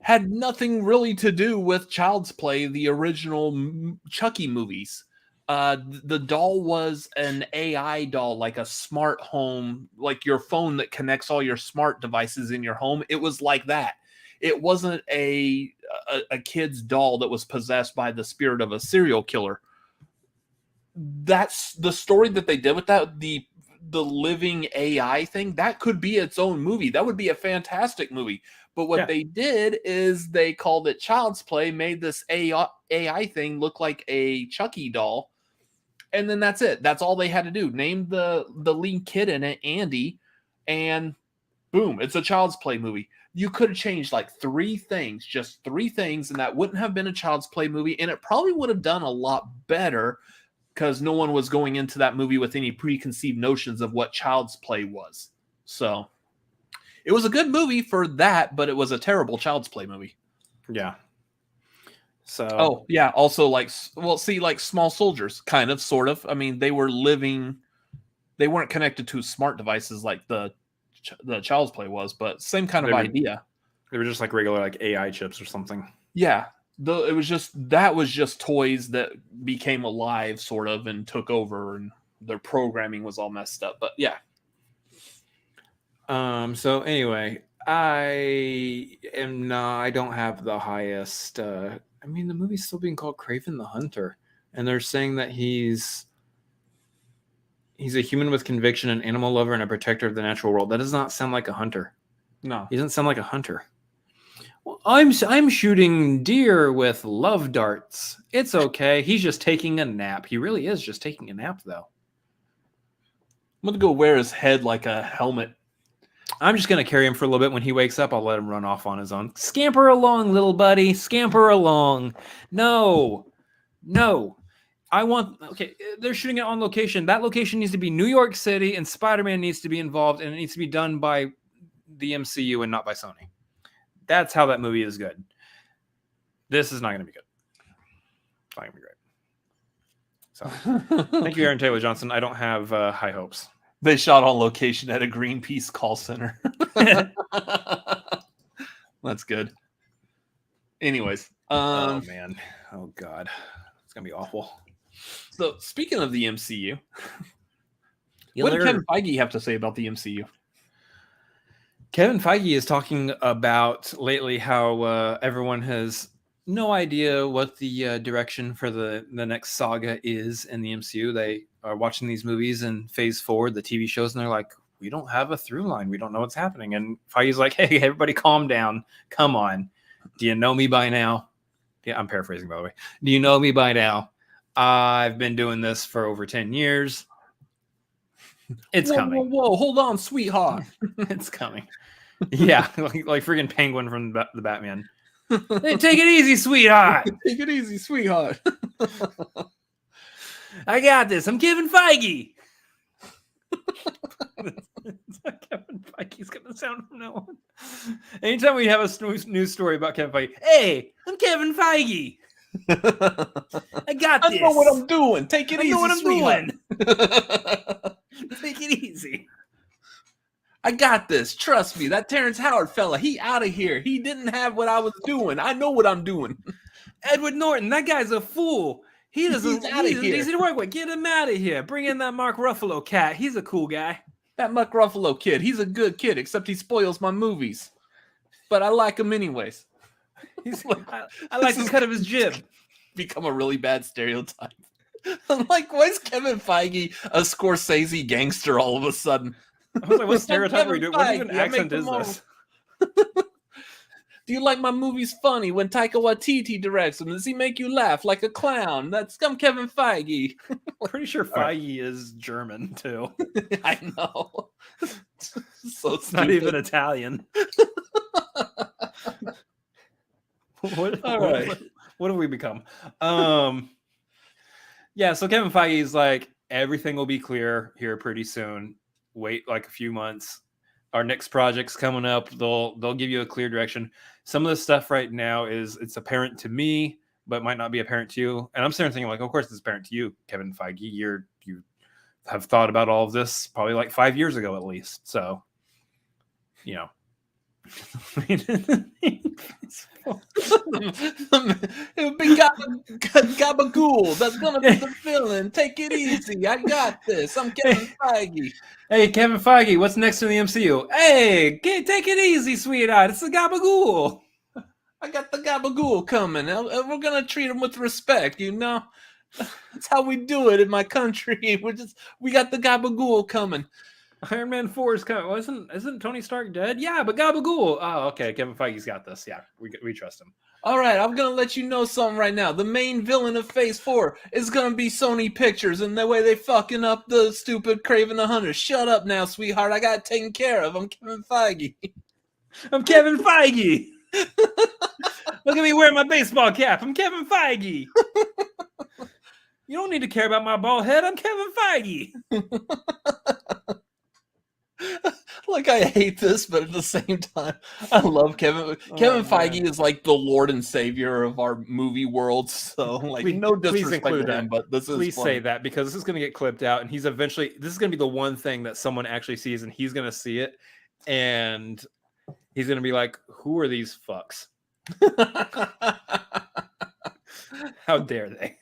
had nothing really to do with Child's Play, the original Chucky movies. The doll was an AI doll, like a smart home, like your phone that connects all your smart devices in your home. It was like that. It wasn't a kid's doll that was possessed by the spirit of a serial killer. That's the story that they did with that. The living AI thing, that could be its own movie. That would be a fantastic movie. But what they did is they called it Child's Play, made this AI thing look like a Chucky doll. And then that's it. That's all they had to do. Name the lead kid in it, Andy, and boom, it's a Child's Play movie. You could have changed like just three things, and that wouldn't have been a Child's Play movie, and it probably would have done a lot better because no one was going into that movie with any preconceived notions of what Child's Play was. So it was a good movie for that, but it was a terrible Child's Play movie. Yeah. So also like Small Soldiers, kind of, sort of. I mean, they weren't connected to smart devices like the Child's Play was, but same kind of idea. They were just like regular like AI chips or something. Yeah. It was just toys that became alive sort of and took over, and their programming was all messed up. But yeah. So anyway, I don't have the highest I mean, the movie's still being called Kraven the Hunter, and they're saying that he's a human with conviction, an animal lover, and a protector of the natural world. That does not sound like a hunter. No. He doesn't sound like a hunter. Well, I'm shooting deer with love darts. It's okay. He's just taking a nap. He really is just taking a nap, though. I'm going to go wear his head like a helmet. I'm just going to carry him for a little bit. When he wakes up, I'll let him run off on his own. Scamper along, little buddy. Scamper along. No. They're shooting it on location. That location needs to be New York City, and Spider-Man needs to be involved, and it needs to be done by the MCU and not by Sony. That's how that movie is good. This is not going to be good. It's not going to be great. So, thank you, Aaron Taylor Johnson. I don't have high hopes. They shot on location at a Greenpeace call center. That's good. Anyways. Oh, man. Oh, God. It's going to be awful. So, speaking of the MCU, what did Kevin Feige have to say about the MCU? Kevin Feige is talking about lately how everyone has no idea what the direction for the next saga is in the MCU. They are watching these movies in Phase 4, the TV shows, and they're like, we don't have a through line. We don't know what's happening. And Feige's like, hey, everybody calm down. Come on. Do you know me by now? Yeah, I'm paraphrasing, by the way. Do you know me by now? I've been doing this for over 10 years. It's coming. Whoa, hold on, sweetheart. It's coming. Yeah, like freaking Penguin from the Batman. Hey, take it easy, sweetheart. Take it easy, sweetheart. I got this. I'm Kevin Feige. That's how Kevin Feige's going to sound from now on. Anytime we have a news story about Kevin Feige, hey, I'm Kevin Feige. I got this. I know what I'm doing. Take it easy, sweetheart. Take it easy. I got this. Trust me. That Terrence Howard fella, he out of here. He didn't have what I was doing. I know what I'm doing. Edward Norton, that guy's a fool. He doesn't. He's out of here. Easy to work with. Get him out of here. Bring in that Mark Ruffalo cat. He's a cool guy. That Mark Ruffalo kid. He's a good kid, except he spoils my movies. But I like him anyways. I like the cut of his jib. Become a really bad stereotype. I'm like, why is Kevin Feige a Scorsese gangster all of a sudden? I was like, what stereotype are you doing? What even accent is this? Do you like my movies funny when Taika Waititi directs them? Does he make you laugh like a clown? I'm Kevin Feige. Pretty sure Feige is German, too. I know. So it's not even Italian. What have we become? Yeah, so Kevin Feige is like, everything will be clear here pretty soon. Wait like a few months. Our next project's coming up. They'll give you a clear direction. Some of the stuff right now it's apparent to me, but might not be apparent to you. And I'm sitting there thinking, like, of course it's apparent to you, Kevin Feige. You have thought about all of this probably like 5 years ago at least. So, you know. It would be Gabagool. That's gonna be the villain. Take it easy. I got this. I'm Kevin Feige. Hey, Kevin Feige, what's next in the MCU? Hey, take it easy, sweetheart. It's the Gabagool. I got the Gabagool coming. We're gonna treat him with respect, you know. That's how we do it in my country. We got the Gabagool coming. Iron Man 4 is coming. Isn't Tony Stark dead? Yeah, but Gabagool. Oh, okay. Kevin Feige's got this. Yeah, we trust him. All right, I'm going to let you know something right now. The main villain of Phase 4 is going to be Sony Pictures and the way they fucking up the stupid Kraven the Hunter. Shut up now, sweetheart. I got it taken care of. I'm Kevin Feige. I'm Kevin Feige. Look at me wearing my baseball cap. I'm Kevin Feige. You don't need to care about my bald head. I'm Kevin Feige. Like, I hate this, but at the same time, I love Kevin. Kevin Feige is like the Lord and Savior of our movie world. So, like, no disrespect to him, but this is please fun. say that, because this is going to get clipped out, and this is going to be the one thing that someone actually sees, and he's going to see it, and he's going to be like, "Who are these fucks? How dare they?"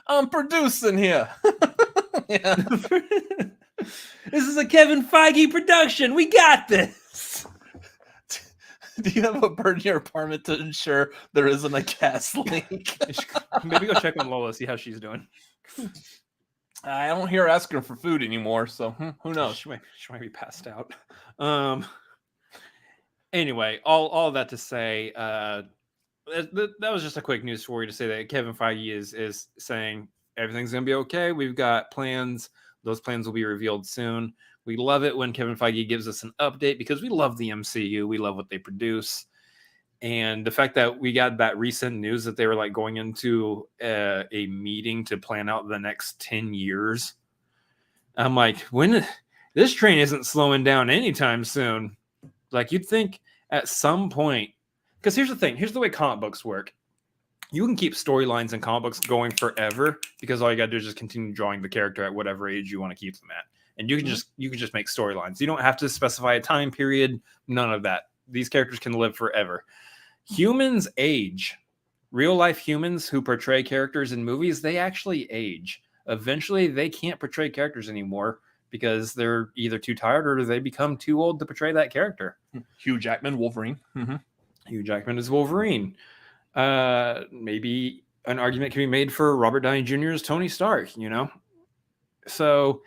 I'm producing here. Yeah. This is a Kevin Feige production. We got this. Do you have a bird in your apartment to ensure there isn't a gas leak? Maybe go check on Lola, see how she's doing. I don't hear her asking for food anymore, so who knows? She might be passed out. Anyway, all that to say, that was just a quick news story to say that Kevin Feige is saying everything's going to be okay. We've got plans. Those plans will be revealed soon. We love it when Kevin Feige gives us an update because we love the MCU. We love what they produce. And the fact that we got that recent news that they were like going into a meeting to plan out the next 10 years. I'm like, this train isn't slowing down anytime soon. Like, you'd think at some point, because here's the thing. Here's the way comic books work. You can keep storylines in comic books going forever because all you got to do is just continue drawing the character at whatever age you want to keep them at. And you can just make storylines. You don't have to specify a time period, none of that. These characters can live forever. Humans age. Real life humans who portray characters in movies, they actually age. Eventually, they can't portray characters anymore because they're either too tired or they become too old to portray that character. Hugh Jackman, Wolverine. Mm-hmm. Hugh Jackman is Wolverine. Maybe an argument can be made for Robert Downey Jr.'s Tony Stark, you know? So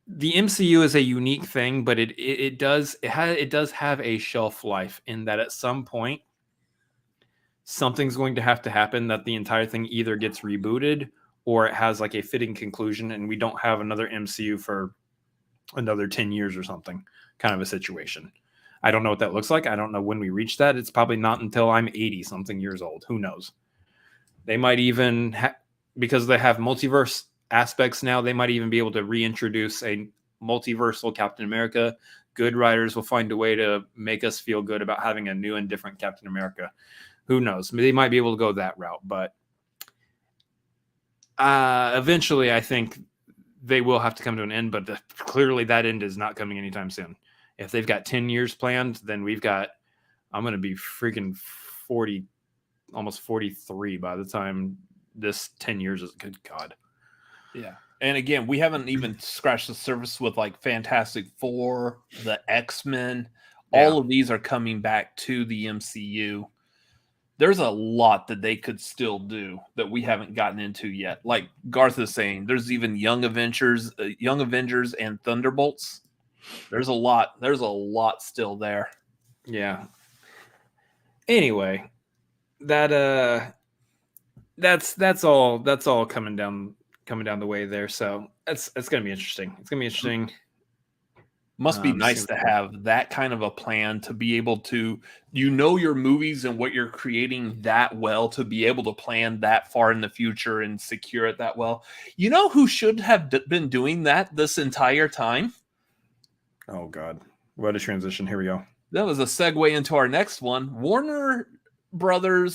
the MCU is a unique thing, but it does have a shelf life in that at some point something's going to have to happen that the entire thing either gets rebooted or it has like a fitting conclusion and we don't have another MCU for another 10 years or something, kind of a situation. I don't know what that looks like. I don't know when we reach that. It's probably not until I'm 80 something years old. Who knows? They might even because they have multiverse aspects now, they might even be able to reintroduce a multiversal Captain America. Good writers will find a way to make us feel good about having a new and different Captain America. Who knows? They might be able to go that route, but eventually I think they will have to come to an end, but clearly that end is not coming anytime soon. If they've got 10 years planned, then I'm going to be freaking 40, almost 43 by the time this 10 years is, good God. Yeah. And again, we haven't even scratched the surface with like Fantastic Four, the X-Men. Yeah. All of these are coming back to the MCU. There's a lot that they could still do that we haven't gotten into yet. Like Garth is saying, there's even Young Avengers and Thunderbolts. There's a lot still there. Yeah. Anyway, that's all coming down the way there. So it's going to be interesting. It's going to be interesting. Must be nice to have that kind of a plan to be able to, your movies and what you're creating that well, to be able to plan that far in the future and secure it that well. You know who should have been doing that this entire time? Oh, God. What a transition. Here we go. That was a segue into our next one. Warner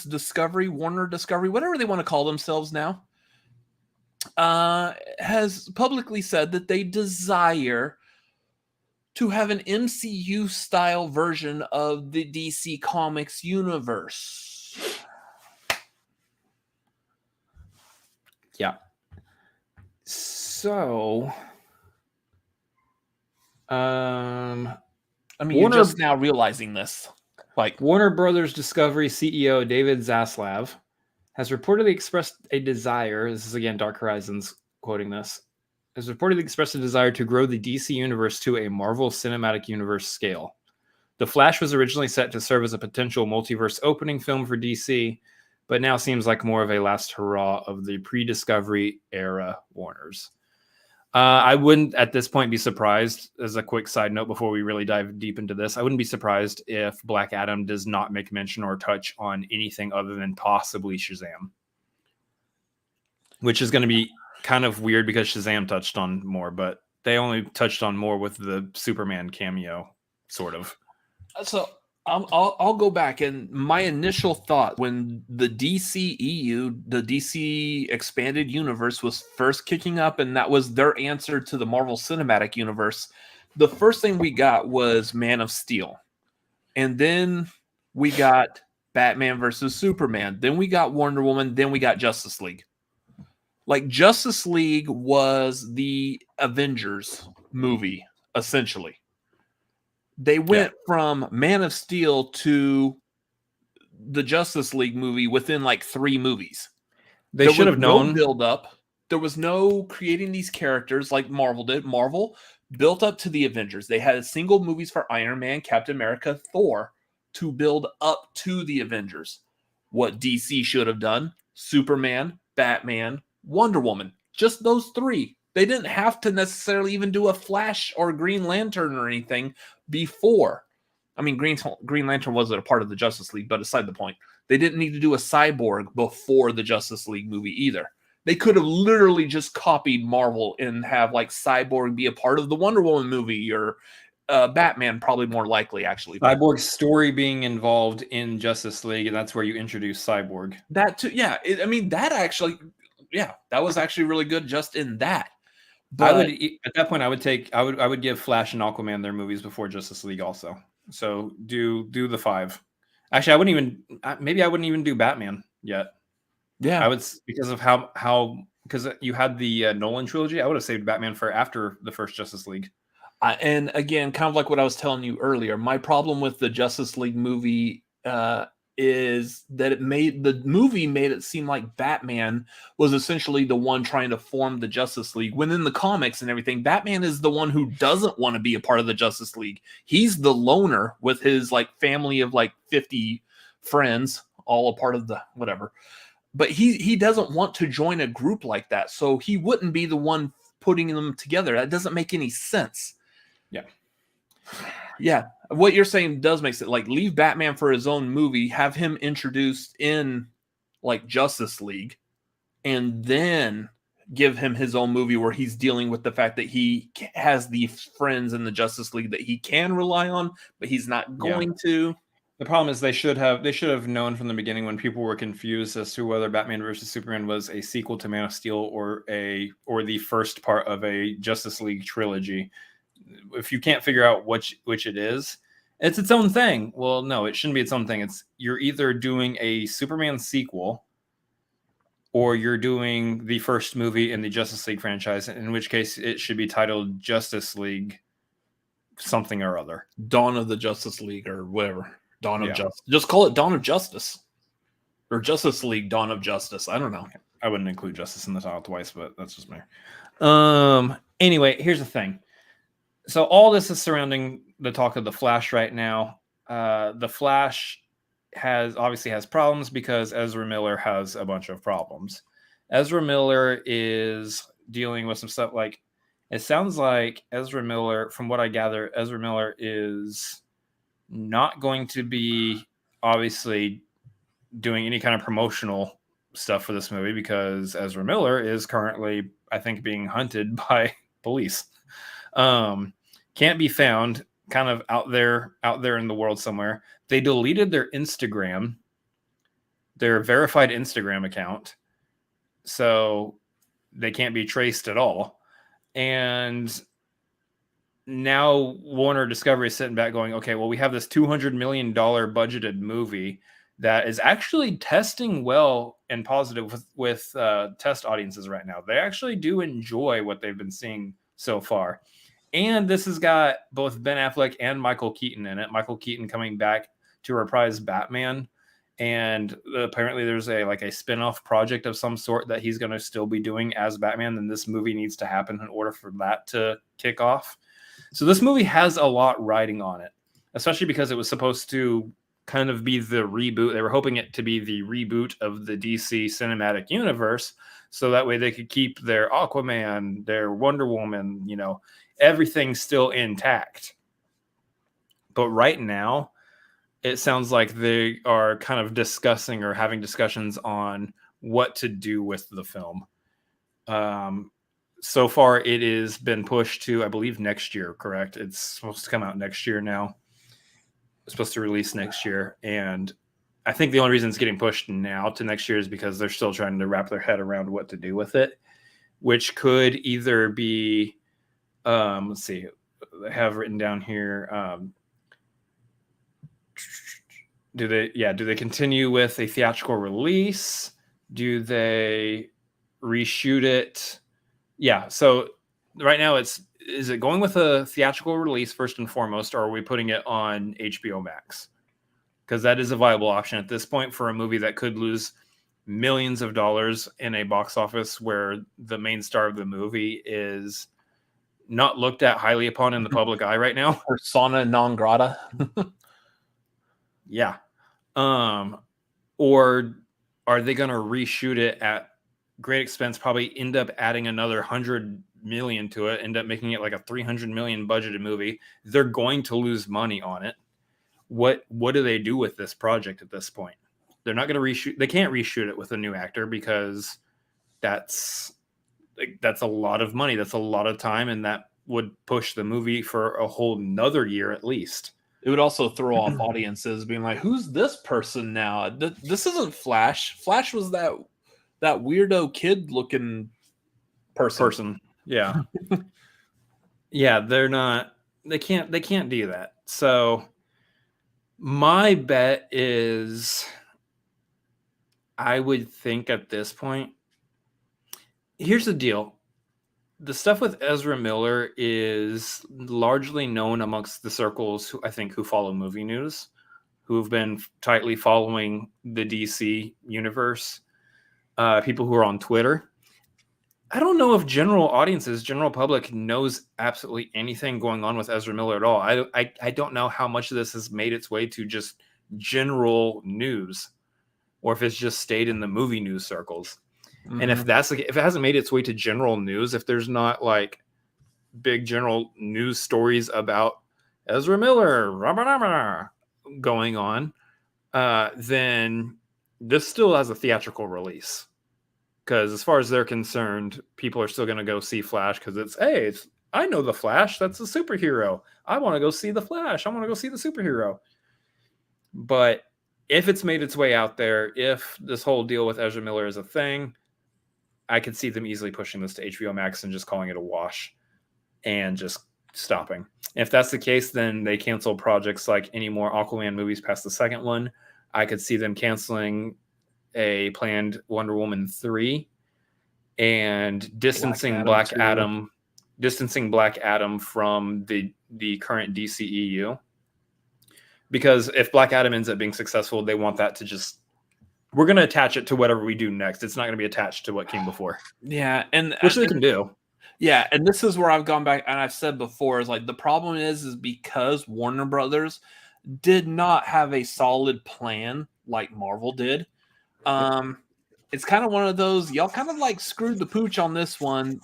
Discovery, whatever they want to call themselves now, has publicly said that they desire to have an MCU style version of the DC Comics universe. Yeah. So, you're just now realizing this. Like, Warner Brothers Discovery CEO David Zaslav has reportedly expressed a desire. This is again Dark Horizons quoting this. Has reportedly expressed a desire to grow the DC universe to a Marvel Cinematic Universe scale. The Flash was originally set to serve as a potential multiverse opening film for DC, but now seems like more of a last hurrah of the pre-Discovery era Warners. I wouldn't at this point be surprised, as a quick side note before we really dive deep into this, I wouldn't be surprised if Black Adam does not make mention or touch on anything other than possibly Shazam. Which is going to be kind of weird because Shazam touched on more, but they only touched on more with the Superman cameo, sort of. So I'll go back, and my initial thought when the DCEU, the DC Expanded Universe, was first kicking up, and that was their answer to the Marvel Cinematic Universe, the first thing we got was Man of Steel. And then we got Batman versus Superman. Then we got Wonder Woman. Then we got Justice League. Like, Justice League was the Avengers movie, essentially. They went from Man of Steel to the Justice League movie within like 3 movies. They should have known. No build up. There was no creating these characters like Marvel did. Marvel built up to the Avengers. They had single movies for Iron Man, Captain America, Thor to build up to the Avengers. What DC should have done: Superman, Batman, Wonder Woman. Just those 3. They didn't have to necessarily even do a Flash or Green Lantern or anything before. I mean, Green Lantern wasn't a part of the Justice League, but aside the point, they didn't need to do a Cyborg before the Justice League movie either. They could have literally just copied Marvel and have like Cyborg be a part of the Wonder Woman movie, or Batman, probably more likely, actually. Cyborg's story being involved in Justice League, and that's where you introduce Cyborg. That too, yeah. That was actually really good just in that. But at that point, I would give Flash and Aquaman their movies before Justice League also. So do the 5. Actually, I wouldn't even do Batman yet. Yeah, I would, because of because you had the Nolan trilogy. I would have saved Batman for after the first Justice League. And again, kind of like what I was telling you earlier, my problem with the Justice League movie is that the movie made it seem like Batman was essentially the one trying to form the Justice League, when in the comics and everything, Batman is the one who doesn't want to be a part of the Justice League. He's the loner with his like family of like 50 friends, all a part of the whatever. But he doesn't want to join a group like that, so he wouldn't be the one putting them together. That doesn't make any sense. Yeah, what you're saying does make sense. Like, leave Batman for his own movie, have him introduced in like Justice League, and then give him his own movie where he's dealing with the fact that he has the friends in the Justice League that he can rely on, but he's not going to. The problem is they should have known from the beginning, when people were confused as to whether Batman versus Superman was a sequel to Man of Steel or the first part of a Justice League trilogy. If you can't figure out which it is, it's its own thing. Well, no, it shouldn't be its own thing. You're either doing a Superman sequel, or you're doing the first movie in the Justice League franchise, in which case it should be titled Justice League something or other. Dawn of the Justice League or whatever. Dawn of Justice. Just call it Dawn of Justice. Or Justice League Dawn of Justice. I don't know. I wouldn't include Justice in the title twice, but that's just me. Anyway, here's the thing. So all this is surrounding the talk of the Flash right now. The Flash obviously has problems because Ezra Miller has a bunch of problems. Ezra Miller is dealing with some stuff like, It sounds like Ezra Miller, from what I gather, Ezra Miller is not going to be obviously doing any kind of promotional stuff for this movie because Ezra Miller is currently, I think, being hunted by police. Can't be found, kind of out there in the world somewhere. They deleted their Instagram, their verified Instagram account, so they can't be traced at all. And now Warner Discovery is sitting back going, okay, well, we have this $200 million budgeted movie that is actually testing well and positive with test audiences right now. They actually do enjoy what they've been seeing so far. And this has got both Ben Affleck and Michael Keaton in it. Michael Keaton coming back to reprise Batman. And apparently there's a spin-off project of some sort that he's going to still be doing as Batman. And this movie needs to happen in order for that to kick off. So this movie has a lot riding on it, especially because it was supposed to kind of be the reboot. They were hoping it to be the reboot of the DC cinematic universe. So that way they could keep their Aquaman, their Wonder Woman, everything still intact. But right now, it sounds like they are kind of discussing or having discussions on what to do with the film. So far, it has been pushed to, I believe, next year, correct? It's supposed to come out next year now. It's supposed to release next year. And I think the only reason it's getting pushed now to next year is because they're still trying to wrap their head around what to do with it, which could either be, let's see, I have written down here, do they continue with a theatrical release? Do they reshoot it? Yeah, so right now is it going with a theatrical release first and foremost, or are we putting it on HBO Max? Because that is a viable option at this point for a movie that could lose millions of dollars in a box office where the main star of the movie is not looked at highly upon in the public eye right now. Persona non grata. Yeah. Or are they going to reshoot it at great expense, probably end up adding another 100 million to it, end up making it like a 300 million budgeted movie? They're going to lose money on it. What do they do with this project at this point? They're not going to reshoot. They can't reshoot it with a new actor because that's a lot of money. That's a lot of time. And that would push the movie for a whole nother year at least. It would also throw off audiences being like, who's this person now? This isn't Flash. Flash was that weirdo kid looking person. Yeah. Yeah, they can't do that. So my bet is, I would think at this point, here's the deal. The stuff with Ezra Miller is largely known amongst the circles who follow movie news, who've been tightly following the DC universe, people who are on Twitter. I don't know if general public knows absolutely anything going on with Ezra Miller at all. I don't know how much of this has made its way to just general news, or if it's just stayed in the movie news circles. Mm-hmm. And if it hasn't made its way to general news, if there's not like big general news stories about Ezra Miller going on, then this still has a theatrical release. Because as far as they're concerned, people are still going to go see Flash because I know the Flash. That's a superhero. I want to go see the Flash. I want to go see the superhero. But if it's made its way out there, if this whole deal with Ezra Miller is a thing, I could see them easily pushing this to HBO Max and just calling it a wash and just stopping. If that's the case, then they cancel projects like any more Aquaman movies past the second one. I could see them canceling a planned Wonder Woman 3 and distancing Black Adam from the current DCEU. Because if Black Adam ends up being successful, they want that to just, we're going to attach it to whatever we do next. It's not going to be attached to what came before. Yeah. Which they can do. Yeah. And this is where I've gone back and I've said before is like, the problem is because Warner Brothers did not have a solid plan like Marvel did. it's kind of one of those, y'all kind of like screwed the pooch on this one.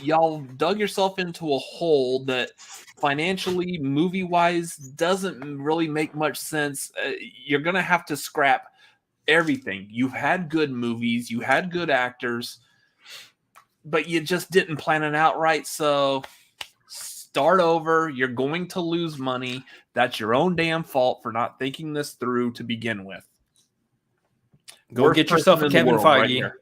Y'all dug yourself into a hole that financially, movie-wise, doesn't really make much sense. You're going to have to scrap everything. You've had good movies, you had good actors, but you just didn't plan it out right. So start over. You're going to lose money. That's your own damn fault for not thinking this through to begin with. Go get yourself a Kevin Feige.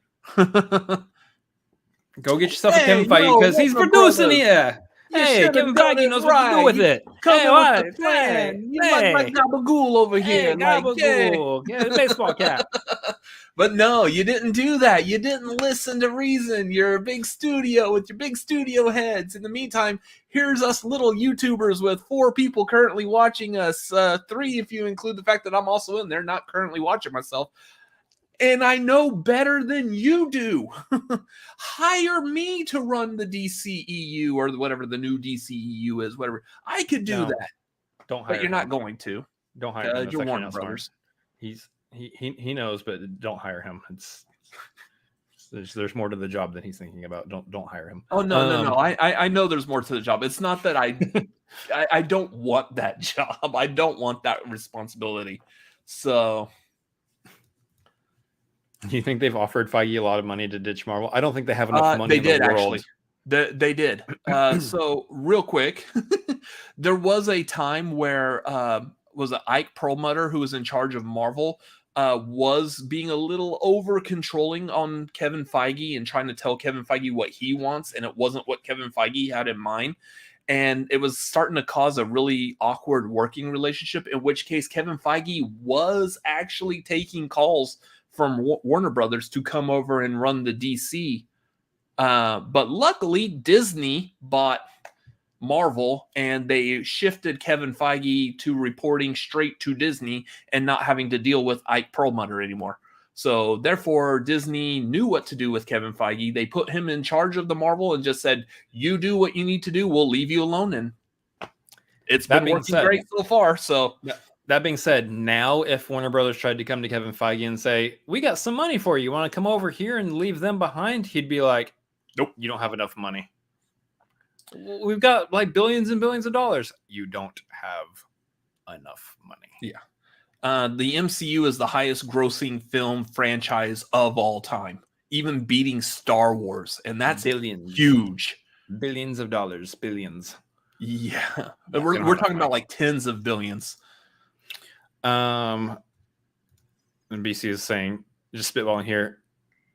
Go get yourself a Kevin Feige because he's producing it. Hey, Kevin Feige knows what to do with it. Hey, what? You like Gabagool over here. Hey, Gabagool. Yeah, the baseball cap. But no, you didn't do that. You didn't listen to reason. You're a big studio with your big studio heads. In the meantime, here's us little YouTubers with 4 people currently watching us. 3 if you include the fact that I'm also in there, not currently watching myself. And I know better than you do. Hire me to run the DCEU or whatever the new DCEU is, whatever. I could do that. Don't hire But you're not going to. Don't hire him. You're Warner Brothers. He knows, but don't hire him. There's more to the job than he's thinking about. Don't hire him. Oh no. I know there's more to the job. It's not that I don't want that job. I don't want that responsibility. So you think they've offered Feige a lot of money to ditch Marvel? I don't think they have enough money. They in did the world. actually. They did. So real quick, there was a time where was it Ike Perlmutter, who was in charge of Marvel, was being a little over controlling on Kevin Feige and trying to tell Kevin Feige what he wants, and it wasn't what Kevin Feige had in mind. And it was starting to cause a really awkward working relationship, in which case Kevin Feige was actually taking calls from Warner Brothers to come over and run the DC. But luckily, Disney bought Marvel, and they shifted Kevin Feige to reporting straight to Disney and not having to deal with Ike Perlmutter anymore. So therefore, Disney knew what to do with Kevin Feige. They put him in charge of the Marvel and just said, you do what you need to do. We'll leave you alone. And it's been working great so far. So that being said, now if Warner Brothers tried to come to Kevin Feige and say, we got some money for you, want to come over here and leave them behind? He'd be like, nope, you don't have enough money. We've got like billions and billions of dollars. You don't have enough money. Yeah. The MCU is the highest grossing film franchise of all time, even beating Star Wars. And that's billions. Huge. Billions of dollars. Billions. Yeah. We're talking about like tens of billions. And BC is saying, just spitballing here,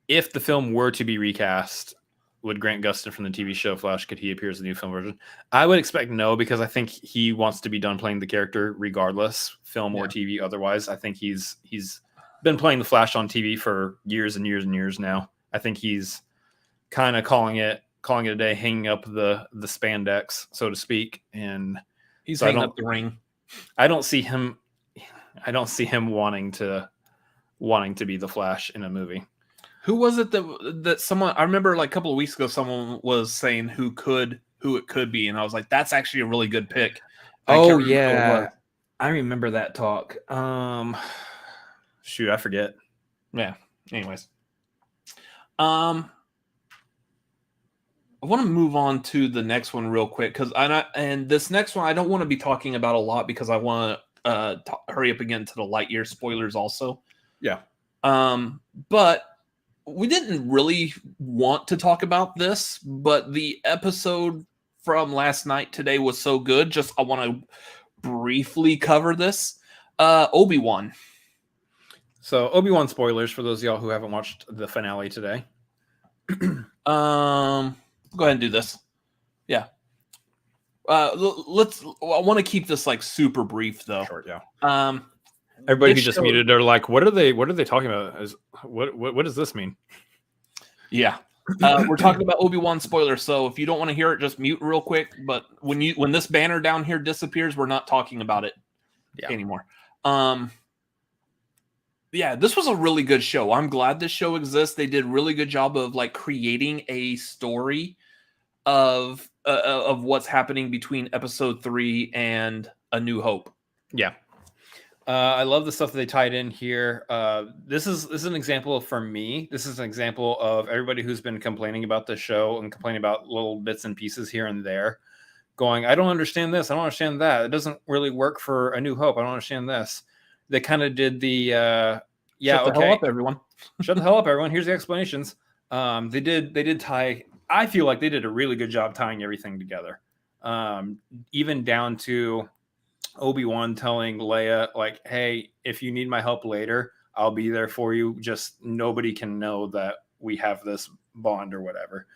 if the film were to be recast, would Grant Gustin from the TV show Flash, could he appear as the new film version? I would expect no, because I think he wants to be done playing the character regardless, film or TV otherwise. I think he's been playing the Flash on TV for years and years and years now. I think he's kind of calling it a day, hanging up the spandex, so to speak, and he's hanging up the ring. I don't see him wanting to be the Flash in a movie. Who was it that someone, I remember like a couple of weeks ago, someone was saying who it could be. And I was like, that's actually a really good pick. Oh yeah. I remember that talk. Shoot, I forget. Yeah. Anyways. I want to move on to the next one real quick. And this next one, I don't want to be talking about a lot because I want to hurry up again to the Lightyear spoilers also. Yeah. But we didn't really want to talk about this, but the episode from last night today was so good. I want to briefly cover this. Obi-Wan. So Obi-Wan spoilers for those of y'all who haven't watched the finale today. Go ahead and do this. Yeah. I want to keep this like super brief though. Short, yeah. Everybody who just muted, they're like, "What are they talking about? What does this mean?" Yeah, we're talking about Obi-Wan spoilers. So if you don't want to hear it, just mute real quick. But when this banner down here disappears, we're not talking about it anymore. Yeah, this was a really good show. I'm glad this show exists. They did a really good job of like creating a story of what's happening between episode 3 and A New Hope. Yeah. I love the stuff that they tied in here. This is an example for me. This is an example of everybody who's been complaining about the show and complaining about little bits and pieces here and there, going, I don't understand this. I don't understand that. It doesn't really work for A New Hope. I don't understand this. They kind of did the Shut the hell up, everyone. Shut the hell up, everyone. Here's the explanations. They did tie. I feel like they did a really good job tying everything together. Even down to Obi-Wan telling Leia, like, hey, if you need my help later, I'll be there for you. Just nobody can know that we have this bond or whatever.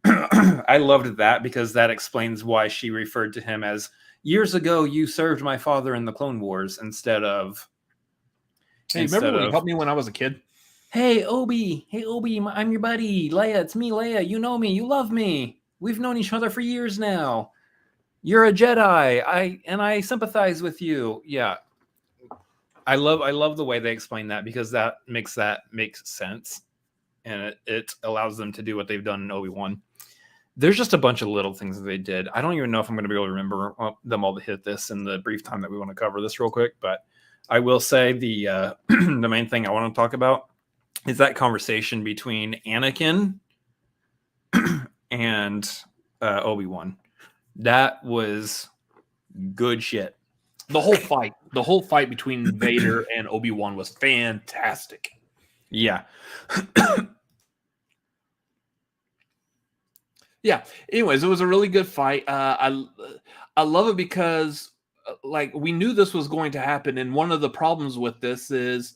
I loved that because that explains why she referred to him as, years ago, you served my father in the Clone Wars, instead of... Hey, remember when you helped me when I was a kid? Hey, Obi, I'm your buddy. Leia, it's me, Leia. You know me. You love me. We've known each other for years now. You're a Jedi. I sympathize with you. Yeah. I love the way they explain that, because that makes sense. And it allows them to do what they've done in Obi-Wan. There's just a bunch of little things that they did. I don't even know if I'm going to be able to remember them all to hit this in the brief time that we want to cover this real quick. But I will say the the main thing I want to talk about is that conversation between Anakin and Obi-Wan. That was good shit. The whole fight between Vader and Obi-Wan was fantastic. Yeah. Yeah. Anyways, it was a really good fight. I love it because like we knew this was going to happen, and one of the problems with this is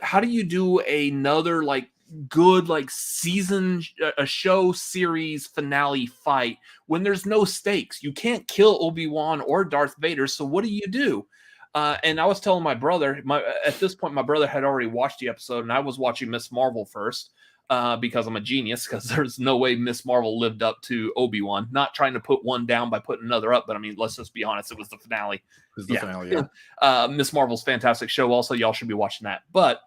how do you do another like good like season a show series finale fight when there's no stakes? You can't kill Obi-Wan or Darth Vader, so what do? And I was telling my brother, at this point my brother had already watched the episode, and I was watching Miss Marvel first, because I'm a genius, because there's no way Miss Marvel lived up to Obi-Wan. Not trying to put one down by putting another up, but I mean, let's just be honest, it was the finale. Miss Marvel's fantastic show also. Y'all should be watching that. But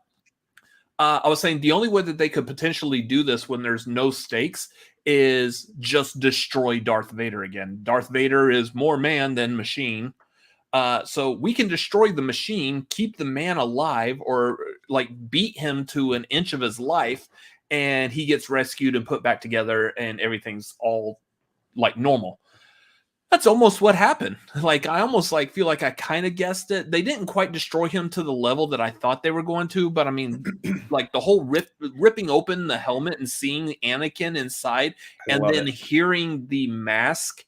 I was saying the only way that they could potentially do this when there's no stakes is just destroy Darth Vader again. Darth Vader is more man than machine. So we can destroy the machine, keep the man alive, or like beat him to an inch of his life, and he gets rescued and put back together, and everything's all like normal. That's almost what happened. Like, I almost like feel like I kind of guessed it. They didn't quite destroy him to the level that I thought they were going to, but I mean, like the whole ripping open the helmet and seeing Anakin inside, and then hearing the mask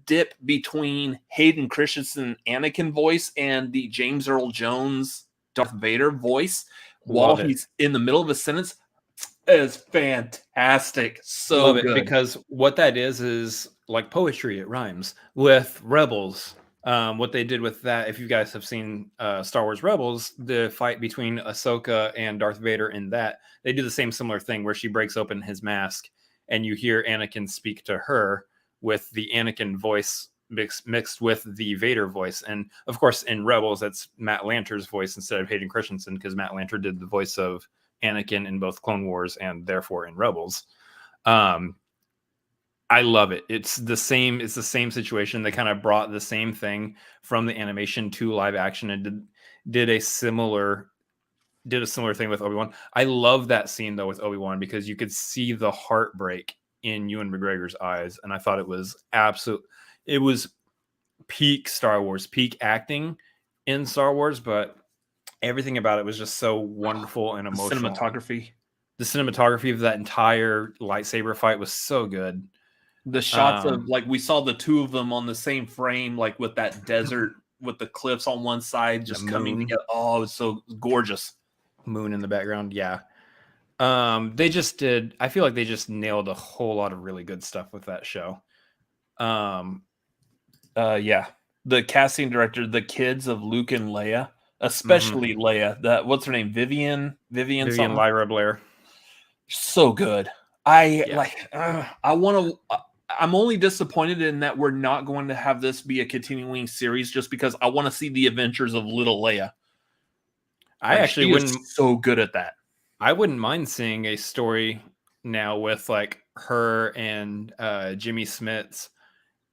dip between Hayden Christensen Anakin voice and the James Earl Jones Darth Vader voice while he's in the middle of a sentence is fantastic. So good. Because what that is like poetry. It rhymes with Rebels. What they did with that, if you guys have seen Star Wars Rebels, the fight between Ahsoka and Darth Vader in that, they do the same similar thing where she breaks open his mask and you hear Anakin speak to her with the Anakin voice mixed with the Vader voice. And of course, in Rebels, that's Matt Lanter's voice instead of Hayden Christensen, because Matt Lanter did the voice of Anakin in both Clone Wars and therefore in Rebels. I love it. It's the same situation. They kind of brought the same thing from the animation to live action and did a similar thing with Obi-Wan. I love that scene though with Obi-Wan because you could see the heartbreak in Ewan McGregor's eyes, and I thought it was it was peak Star Wars, peak acting in Star Wars, but everything about it was just so wonderful and emotional. The cinematography of that entire lightsaber fight was so good. The shots of like we saw the two of them on the same frame, like with that desert with the cliffs on one side just coming together. Oh, it was so gorgeous. Moon in the background, yeah. I feel like they just nailed a whole lot of really good stuff with that show. Yeah. The casting director, the kids of Luke and Leia, especially Leia, what's her name? Vivian Lyra Blair. So good. I'm only disappointed in that we're not going to have this be a continuing series just because I want to see the adventures of little Leia. I actually wouldn't so good at that. I wouldn't mind seeing a story now with like her and Jimmy Smits,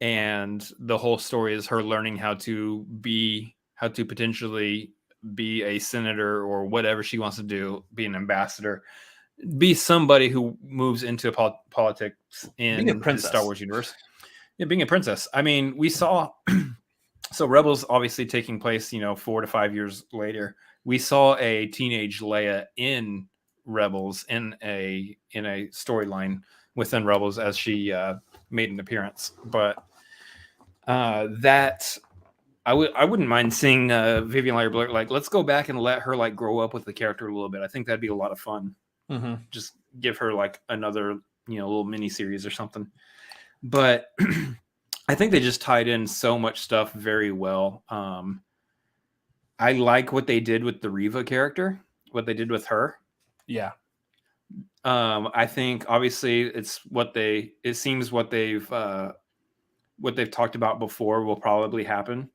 and the whole story is her learning how to how to potentially be a senator or whatever she wants to do, be an ambassador, be somebody who moves into politics in the Star Wars universe. Yeah, being a princess. I mean, we saw so Rebels obviously taking place, 4 to 5 years later. We saw a teenage Leia in Rebels in a storyline within Rebels as she made an appearance. But that I wouldn't mind seeing Vivian Leigh Blair, like, let's go back and let her like grow up with the character a little bit. I think that'd be a lot of fun. Mm-hmm. Just give her like another little mini series or something. But I think they just tied in so much stuff very well. I like what they did with the Reva character, what they did with her. Yeah. I think obviously it seems what they've talked about before will probably happen.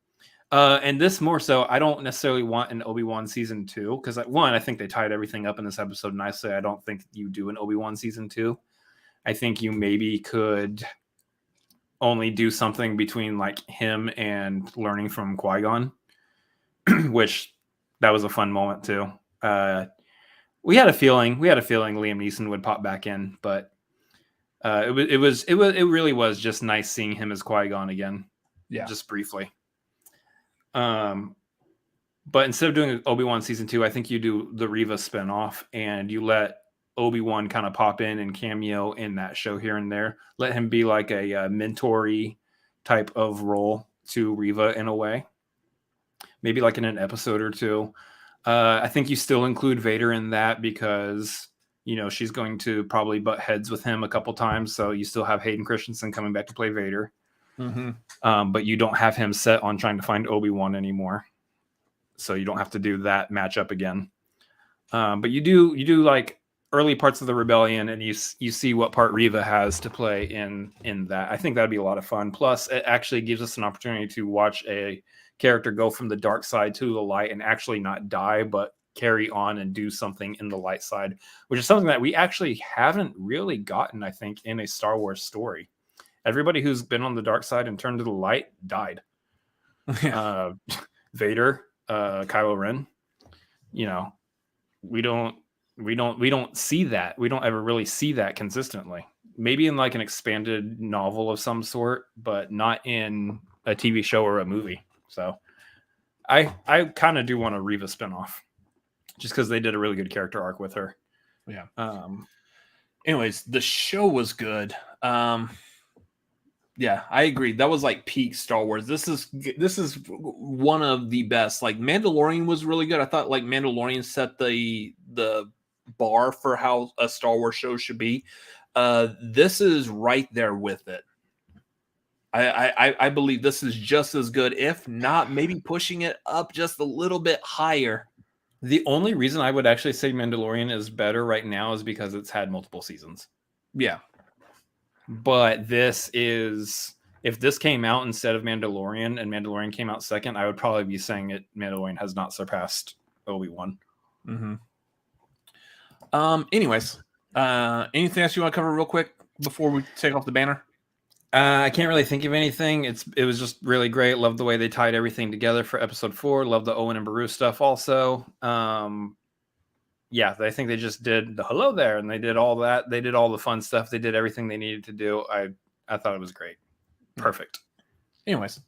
And this more so, I don't necessarily want an Obi-Wan season 2 because I think they tied everything up in this episode nicely. I don't think you do an Obi-Wan season 2. I think you maybe could only do something between like him and learning from Qui-Gon, which that was a fun moment too. We had a feeling Liam Neeson would pop back in, but it really was just nice seeing him as Qui-Gon again. Yeah, just briefly. But instead of doing Obi-Wan season 2, I think you do the Reva spinoff and you let Obi-Wan kind of pop in and cameo in that show here and there. Let him be like a mentor-y type of role to Reva in a way. Maybe like in an episode or two. I think you still include Vader in that because, she's going to probably butt heads with him a couple times. So you still have Hayden Christensen coming back to play Vader. Mm-hmm. But you don't have him set on trying to find Obi-Wan anymore. So you don't have to do that matchup again. But you do like early parts of the rebellion and you see what part Reva has to play in that. I think that'd be a lot of fun. Plus it actually gives us an opportunity to watch a character go from the dark side to the light and actually not die, but carry on and do something in the light side, which is something that we actually haven't really gotten, I think, in a Star Wars story. Everybody who's been on the dark side and turned to the light died. Yeah. Vader, Kylo Ren, we don't see that. We don't ever really see that consistently. Maybe in like an expanded novel of some sort, but not in a TV show or a movie. So I kind of do want a Reva spinoff just because they did a really good character arc with her. Yeah. Anyways, the show was good. Yeah, I agree. That was like peak Star Wars. This is one of the best. Like Mandalorian was really good. I thought like Mandalorian set the bar for how a Star Wars show should be. This is right there with it. I believe this is just as good, if not maybe pushing it up just a little bit higher. The only reason I would actually say Mandalorian is better right now is because it's had multiple seasons. Yeah. But if this came out instead of Mandalorian and Mandalorian came out second, I would probably be saying Mandalorian has not surpassed Obi-Wan. Mm-hmm. Anyways, anything else you want to cover real quick before we take off the banner? I can't really think of anything. It was just really great. Love the way they tied everything together for episode 4. Love the Owen and Beru stuff also. Yeah, I think they just did the hello there and they did all that. They did all the fun stuff. They did everything they needed to do. I thought it was great. Perfect. Anyways,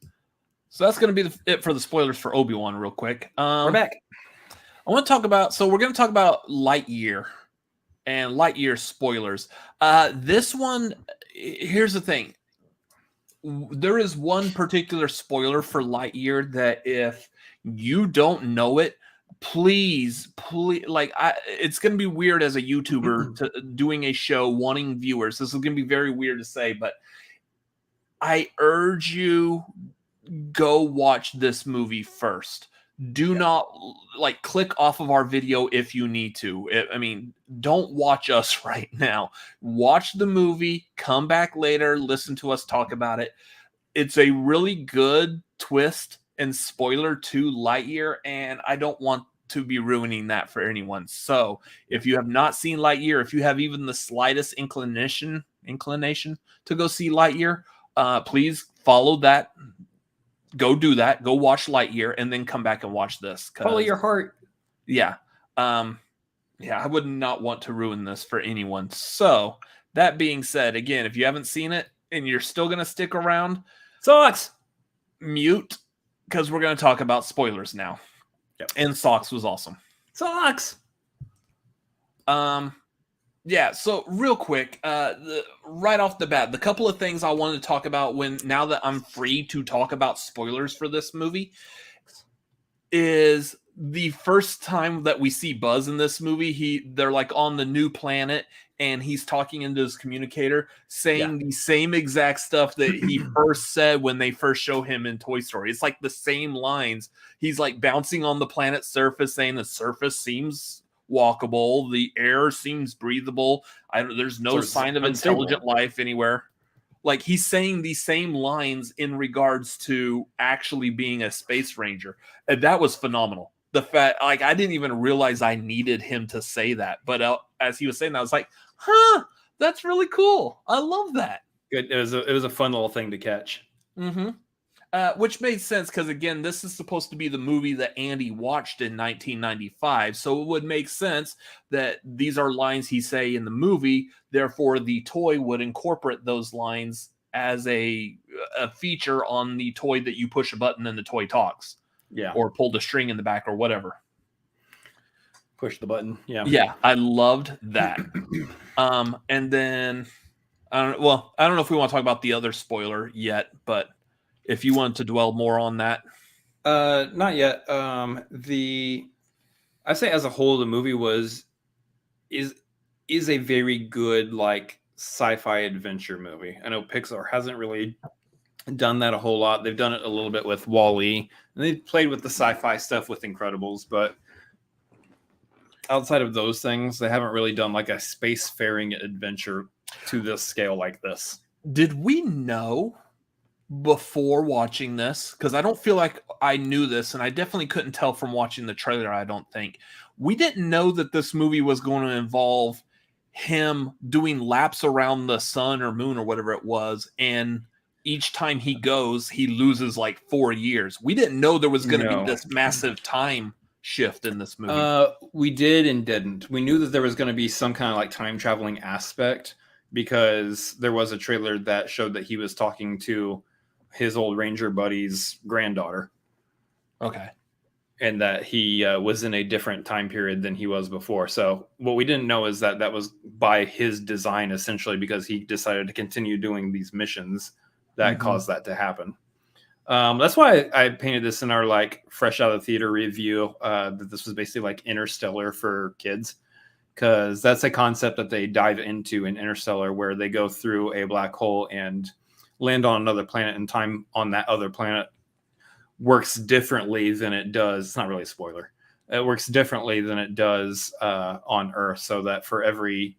so that's going to be it for the spoilers for Obi-Wan real quick. We're back. We're going to talk about Lightyear and Lightyear spoilers. This one, here's the thing. There is one particular spoiler for Lightyear that if you don't know it, please, it's going to be weird as a YouTuber doing a show wanting viewers. This is going to be very weird to say, but I urge you, go watch this movie first. Do not click off of our video if you need to. Don't watch us right now. Watch the movie, come back later, listen to us talk about it. It's a really good twist and spoiler to Lightyear, and I don't want to be ruining that for anyone. So if you have not seen Lightyear, if you have even the slightest inclination to go see Lightyear, please follow that go do that. Go watch Lightyear, and then come back and watch this. Follow your heart. Yeah. Yeah, I would not want to ruin this for anyone. So, that being said, again, if you haven't seen it and you're still going to stick around, Sucks. Mute, because we're going to talk about spoilers now. Yep. And Socks was awesome. Sucks. Yeah, so real quick, right off the bat, the couple of things I wanted to talk about now that I'm free to talk about spoilers for this movie is the first time that we see Buzz in this movie. They're like on the new planet, and he's talking into his communicator, saying the same exact stuff that he first said when they first show him in Toy Story. It's like the same lines. He's like bouncing on the planet's surface, saying the surface seems walkable, the air seems breathable. There's no sign of intelligent life anywhere. Like, he's saying these same lines in regards to actually being a space ranger. And that was phenomenal. The fact, like, I didn't even realize I needed him to say that. But as he was saying that, I was like, that's really cool. I love that. Good. It was a fun little thing to catch. Mm-hmm. Which made sense because, again, this is supposed to be the movie that Andy watched in 1995. So it would make sense that these are lines he say in the movie. Therefore, the toy would incorporate those lines as a feature on the toy that you push a button and the toy talks. Yeah. Or pull the string in the back or whatever. Push the button. Yeah. Yeah, I loved that. And then, I don't know if we want to talk about the other spoiler yet, but if you want to dwell more on that. Not yet. I say as a whole, the movie is a very good, like, sci-fi adventure movie. I know Pixar hasn't really done that a whole lot. They've done it a little bit with Wall-E, and they've played with the sci-fi stuff with Incredibles, but outside of those things, they haven't really done like a spacefaring adventure to this scale like this. Did we know before watching this, because I don't feel like I knew this, and I definitely couldn't tell from watching the trailer, I don't think. We didn't know that this movie was going to involve him doing laps around the sun or moon or whatever it was, and each time he goes, he loses like 4 years. We didn't know there was going to be this massive time shift in this movie. We did and didn't. We knew that there was going to be some kind of like time traveling aspect, because there was a trailer that showed that he was talking to his old Ranger buddy's granddaughter. Okay. And that he was in a different time period than he was before. So what we didn't know is that was by his design, essentially, because he decided to continue doing these missions that caused that to happen. That's why I painted this in our like fresh out of the theater review, that this was basically like Interstellar for kids, because that's a concept that they dive into in Interstellar, where they go through a black hole and land on another planet, and time on that other planet works differently than it does. It's not really a spoiler. It works differently than it does on Earth, so that for every,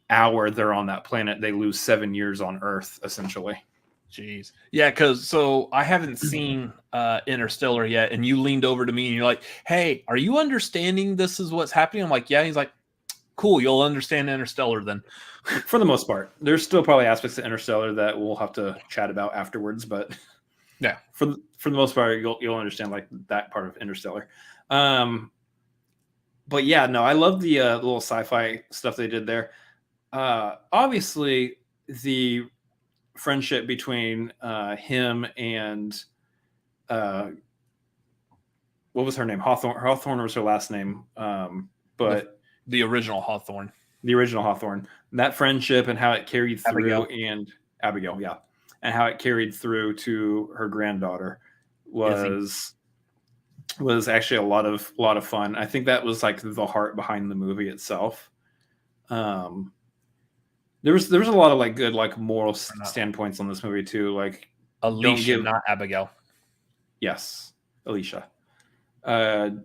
hour they're on that planet, they lose 7 years on Earth, essentially. Jeez. Yeah, because I haven't seen Interstellar yet, and you leaned over to me and you're like, hey, are you understanding this is what's happening? I'm like, yeah. He's like, cool, you'll understand Interstellar then. For the most part. There's still probably aspects of Interstellar that we'll have to chat about afterwards, but yeah, for the most part, you'll understand like that part of Interstellar. But yeah, no, I love the little sci-fi stuff they did there. Obviously, the friendship between him and what was her name? Hawthorne. Hawthorne was her last name. But the original Hawthorne. The original Hawthorne. That friendship and how it carried through, Abigail, yeah. And how it carried through to her granddaughter was actually a lot of fun. I think that was like the heart behind the movie itself. There was a lot of like good like moral standpoints on this movie too. Like Alicia, not Abigail. Yes, Alicia. Some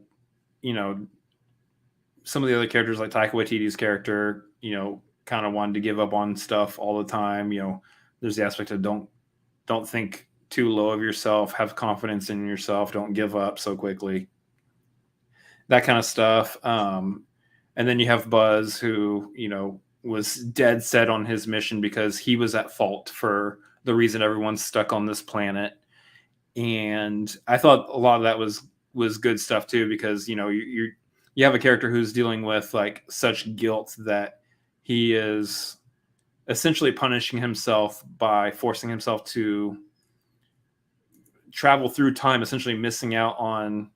of the other characters like Taika Waititi's character, kind of wanted to give up on stuff all the time. There's the aspect of don't think too low of yourself, have confidence in yourself, don't give up so quickly. That kind of stuff. And then you have Buzz, who, was dead set on his mission because he was at fault for the reason everyone's stuck on this planet. And I thought a lot of that was good stuff too, because you have a character who's dealing with like such guilt that he is essentially punishing himself by forcing himself to travel through time, essentially missing out on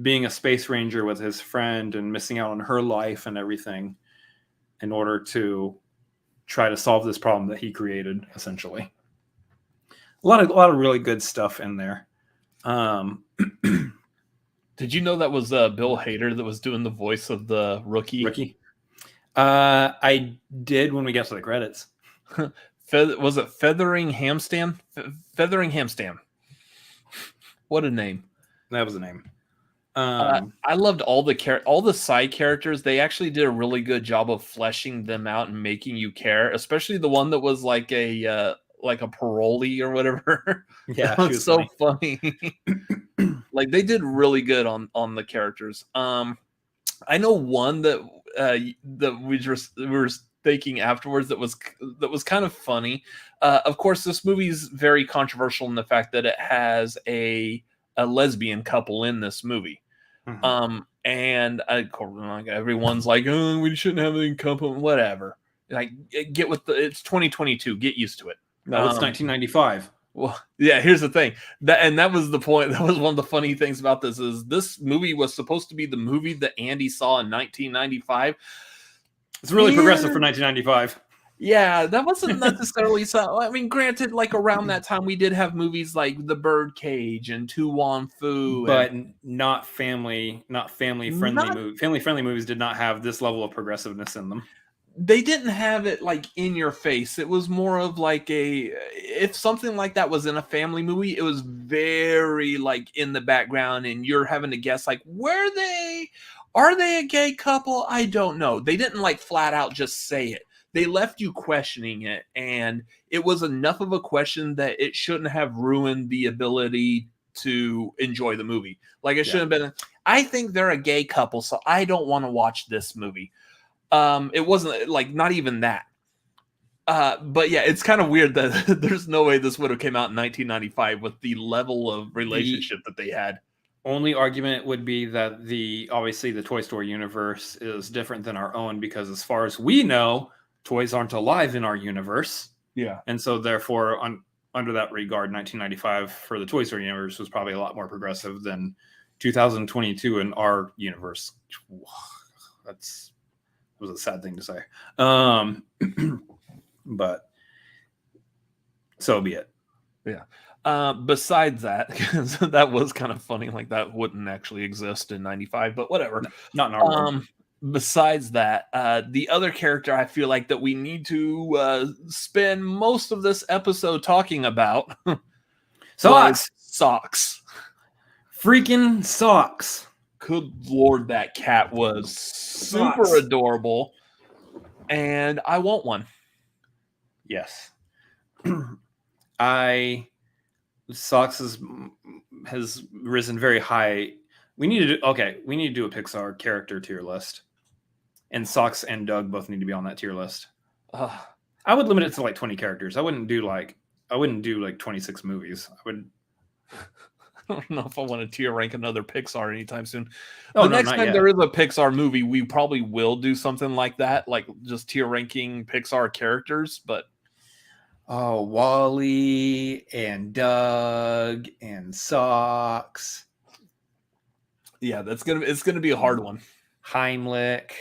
being a space ranger with his friend and missing out on her life and everything in order to try to solve this problem that he created, essentially. A lot of really good stuff in there. Did you know that was Bill Hader that was doing the voice of the rookie? I did when we got to the credits. Was it Feathering Hamstam? Feathering Hamstam. What a name. That was the name. I loved all the side characters. They actually did a really good job of fleshing them out and making you care, especially the one that was like a parolee or whatever. Yeah, it was so funny. Like they did really good on the characters. I know one that we were thinking afterwards that was kind of funny. Of course, this movie is very controversial in the fact that it has a lesbian couple in this movie. Mm-hmm. And everyone's like, oh, we shouldn't have any couple, whatever. Like, it's 2022. Get used to it. No, it's 1995. Well, yeah, here's the thing. That was the point. That was one of the funny things about this is this movie was supposed to be the movie that Andy saw in 1995. It's really progressive for 1995. Yeah, that wasn't necessarily so. I mean, granted, like around that time, we did have movies like The Birdcage and Tu Wan Fu, but not family friendly movies. Family friendly movies did not have this level of progressiveness in them. They didn't have it like in your face. It was more of like if something like that was in a family movie, it was very like in the background, and you're having to guess like, are they a gay couple? I don't know. They didn't like flat out just say it. They left you questioning it, and it was enough of a question that it shouldn't have ruined the ability to enjoy the movie. Like it should have been, I think they're a gay couple, so I don't want to watch this movie. It wasn't like not even that. But yeah, it's kind of weird that there's no way this would have came out in 1995 with the level of relationship that they had. Only argument would be that obviously the Toy Story universe is different than our own, because as far as we know, toys aren't alive in our universe. Yeah. And so therefore, under that regard, 1995 for the Toy Story universe was probably a lot more progressive than 2022 in our universe. That was a sad thing to say. But so be it. Yeah. Besides that, because that was kind of funny, like that wouldn't actually exist in 95, but whatever. No, not in our world. Besides that, the other character I feel like that we need to spend most of this episode talking about Socks. Freaking Socks. Good Lord, that cat was super adorable, and I want one. Yes. Socks has risen very high. We need to do a Pixar character tier list. And Socks and Doug both need to be on that tier list. I would limit it to like 20 characters. I wouldn't do like 26 movies. I don't know if I want to tier rank another Pixar anytime soon. Next time yet. there is a Pixar movie, we probably will do something like that, like just tier ranking Pixar characters. But Wall-E and Doug and Socks. Yeah, it's gonna be a hard one. Heimlich.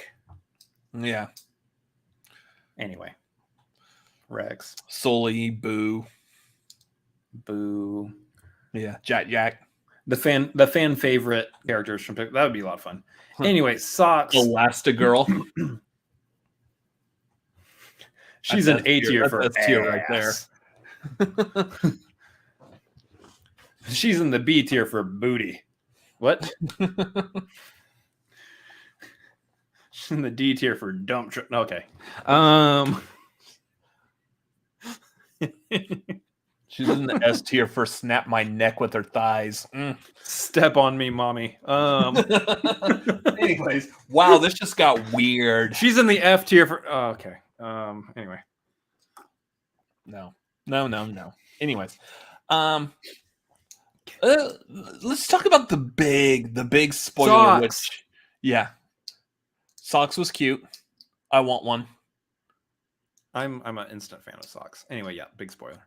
Yeah. Anyway, Rex, Sully, Boo. Yeah, Jack. The fan favorite characters from that would be a lot of fun. Anyway, Socks. Elastigirl. She's an A tier for that's tier right there. She's in the B tier for booty. What? She's in the D tier for dump truck. Okay. She's in the S tier for snap my neck with her thighs. Step on me, mommy. Anyways, wow, this just got weird. She's in the F tier for. Oh, okay. Anyway. No. Anyways, Let's talk about the big spoiler. Socks. Yeah, Socks was cute. I want one. I'm an instant fan of Socks. Anyway, yeah, big spoiler.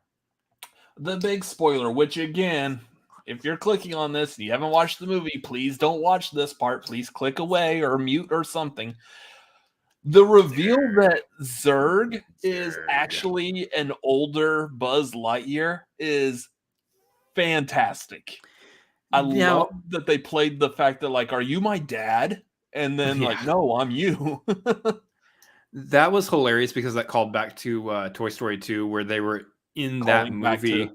The big spoiler, which again, if you're clicking on this and you haven't watched the movie, please don't watch this part. Please click away or mute or something. The reveal that Zurg is actually an older Buzz Lightyear is fantastic. I love that they played the fact that, like, are you my dad? And then, like, no, I'm you. That was hilarious because that called back to Toy Story 2, where they were in that movie.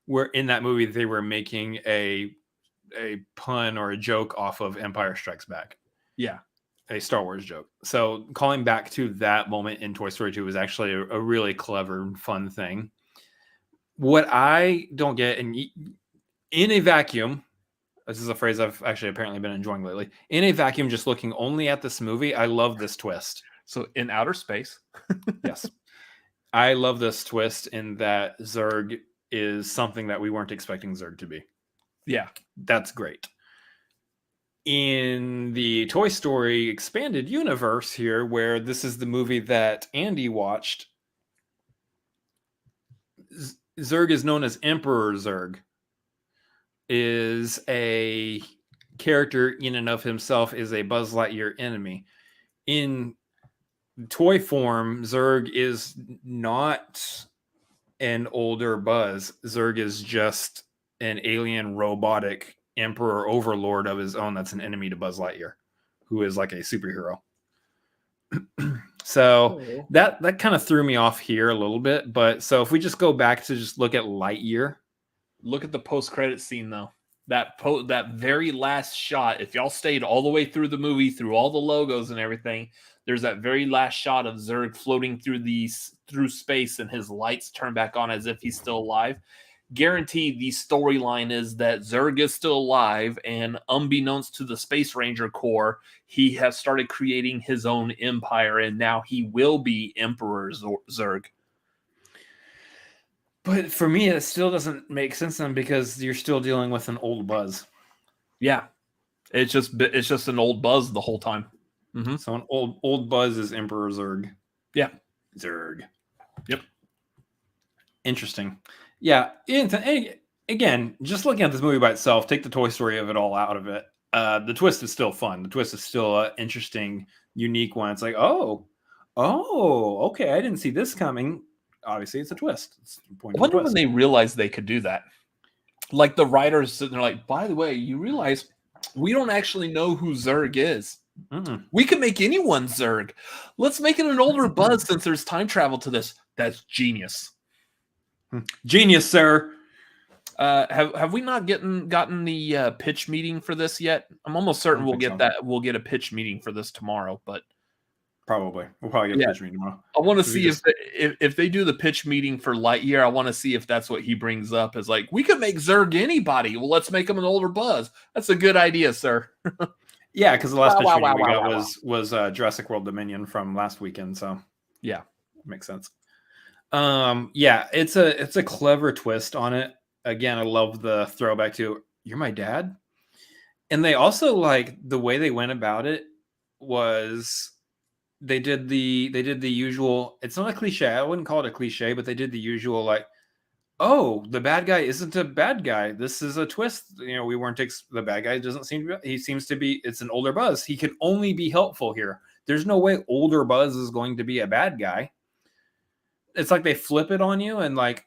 Where in that movie they were making a pun or a joke off of Empire Strikes Back. Yeah. A Star Wars joke. So calling back to that moment in Toy Story 2 was actually a really clever and fun thing. What I don't get, and in a vacuum, this is a phrase I've actually apparently been enjoying lately. In a vacuum, just looking only at this movie, I love this twist. So in outer space. Yes. I love this twist in that Zurg is something that we weren't expecting Zurg to be. Yeah. That's great. In the Toy Story expanded universe here, where this is the movie that Andy watched, Zurg is known as Emperor Zurg, is a character in and of himself, is a Buzz Lightyear enemy. In toy form, Zurg is not an older Buzz. Zurg is just an alien robotic emperor overlord of his own that's an enemy to Buzz Lightyear, who is like a superhero. So that kind of threw me off here a little bit. But so if we just go back to just look at Lightyear. Look at the post-credit scene, though. That very last shot, if y'all stayed all the way through the movie, through all the logos and everything, there's that very last shot of Zurg floating through space and his lights turn back on as if he's still alive. Guaranteed the storyline is that Zurg is still alive, and unbeknownst to the Space Ranger Corps, he has started creating his own empire, and now he will be Emperor Zurg. But for me, it still doesn't make sense then, because you're still dealing with an old Buzz. Yeah, it's just an old Buzz the whole time. Mm-hmm. So an old Buzz is Emperor Zurg. Yeah, Zurg. Yep. Interesting. Yeah. Again, just looking at this movie by itself, take the Toy Story of it all out of it. The twist is still fun. The twist is still an interesting, unique one. It's like, oh, okay, I didn't see this coming. Obviously, it's a twist. I wonder when they realized they could do that. Like the writers sitting there, like, by the way, you realize we don't actually know who Zurg is. Mm-mm. We can make anyone Zurg. Let's make it an older Buzz since there's time travel to this. That's genius. Genius, sir. Have we not gotten the pitch meeting for this yet? I'm almost certain we'll get that. We'll get a pitch meeting for this tomorrow, but we'll probably get a pitch meeting tomorrow. I want to see if they do the pitch meeting for Lightyear. I want to see if that's what he brings up. Is like, we could make Zurg anybody. Well, let's make him an older Buzz. That's a good idea, sir. Yeah, because the last pitch meeting we got was Jurassic World Dominion from last weekend. So yeah, makes sense. Yeah, it's a clever twist on it. Again, I love the throwback to "You're my dad," and they also like the way they went about it was they did the usual. It's not a cliche. I wouldn't call it a cliche, but they did the usual like, oh, the bad guy isn't a bad guy. This is a twist. You know, we weren't the bad guy doesn't seem to be. He seems to be. It's an older Buzz. He can only be helpful here. There's no way older Buzz is going to be a bad guy. It's like they flip it on you and like,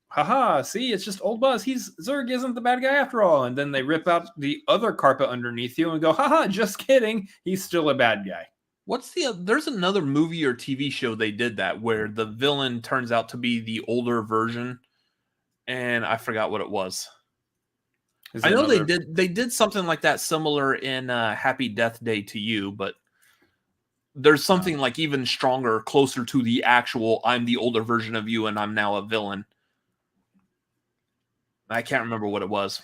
haha, see, it's just old Buzz. Zurg isn't the bad guy after all. And then they rip out the other carpet underneath you and go, haha, just kidding. He's still a bad guy. There's another movie or TV show they did that where the villain turns out to be the older version. And I forgot what it was. I know they did something like that similar in Happy Death Day to You, but there's something like even stronger, closer to the actual, I'm the older version of you and I'm now a villain. I can't remember what it was.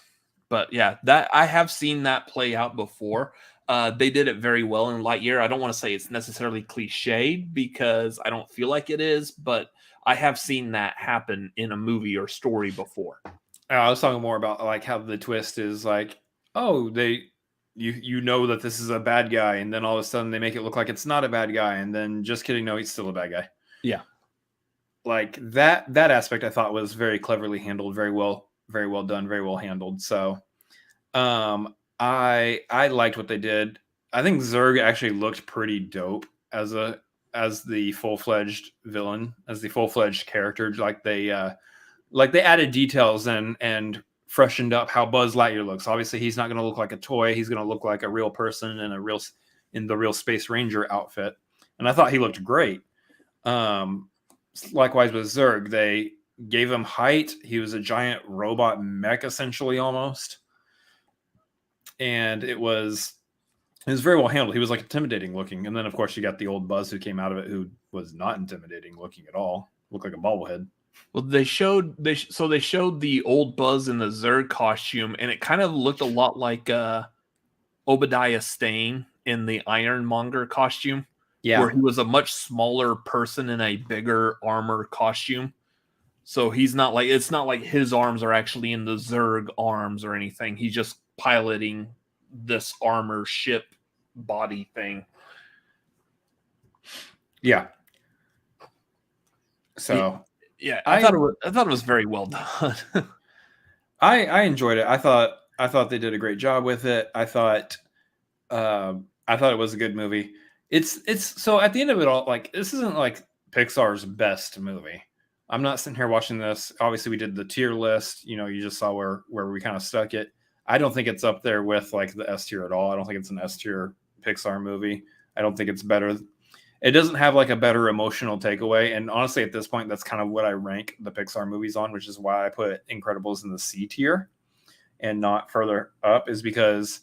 But yeah, that I have seen that play out before. They did it very well in Lightyear. I don't want to say it's necessarily cliched because I don't feel like it is, but I have seen that happen in a movie or story before. I was talking more about like how the twist is like, oh, you know that this is a bad guy, and then all of a sudden they make it look like it's not a bad guy, and then just kidding, no, he's still a bad guy. Yeah. Like that aspect I thought was very cleverly handled, very well done, very well handled. So I liked what they did. I think Zurg actually looked pretty dope as the full-fledged villain, as the full-fledged character. Like they added details and freshened up how Buzz Lightyear looks. Obviously, he's not going to look like a toy. He's going to look like a real person in the real Space Ranger outfit. And I thought he looked great. Likewise with Zurg, they gave him height. He was a giant robot mech, essentially, almost. And it was very well handled. He was like intimidating looking. And then, of course, you got the old Buzz who came out of it, who was not intimidating looking at all. Looked like a bobblehead. Well, they showed the old Buzz in the Zurg costume, and it kind of looked a lot like Obadiah Stane in the Ironmonger costume. Yeah, where he was a much smaller person in a bigger armor costume. So he's not like, it's not like his arms are actually in the Zurg arms or anything. He's just piloting this armor ship body thing. Yeah. So yeah, I thought it was very well done. I enjoyed it. I thought they did a great job with it. I thought it was a good movie. It's so at the end of it all, like, this isn't like Pixar's best movie. I'm not sitting here watching this. Obviously, we did the tier list. You know, you just saw where we kind of stuck it. I don't think it's up there with like the S tier at all. I don't think it's an S tier Pixar movie. I don't think it's better. It doesn't have like a better emotional takeaway. And honestly, at this point, that's kind of what I rank the Pixar movies on, which is why I put Incredibles in the C tier and not further up, is because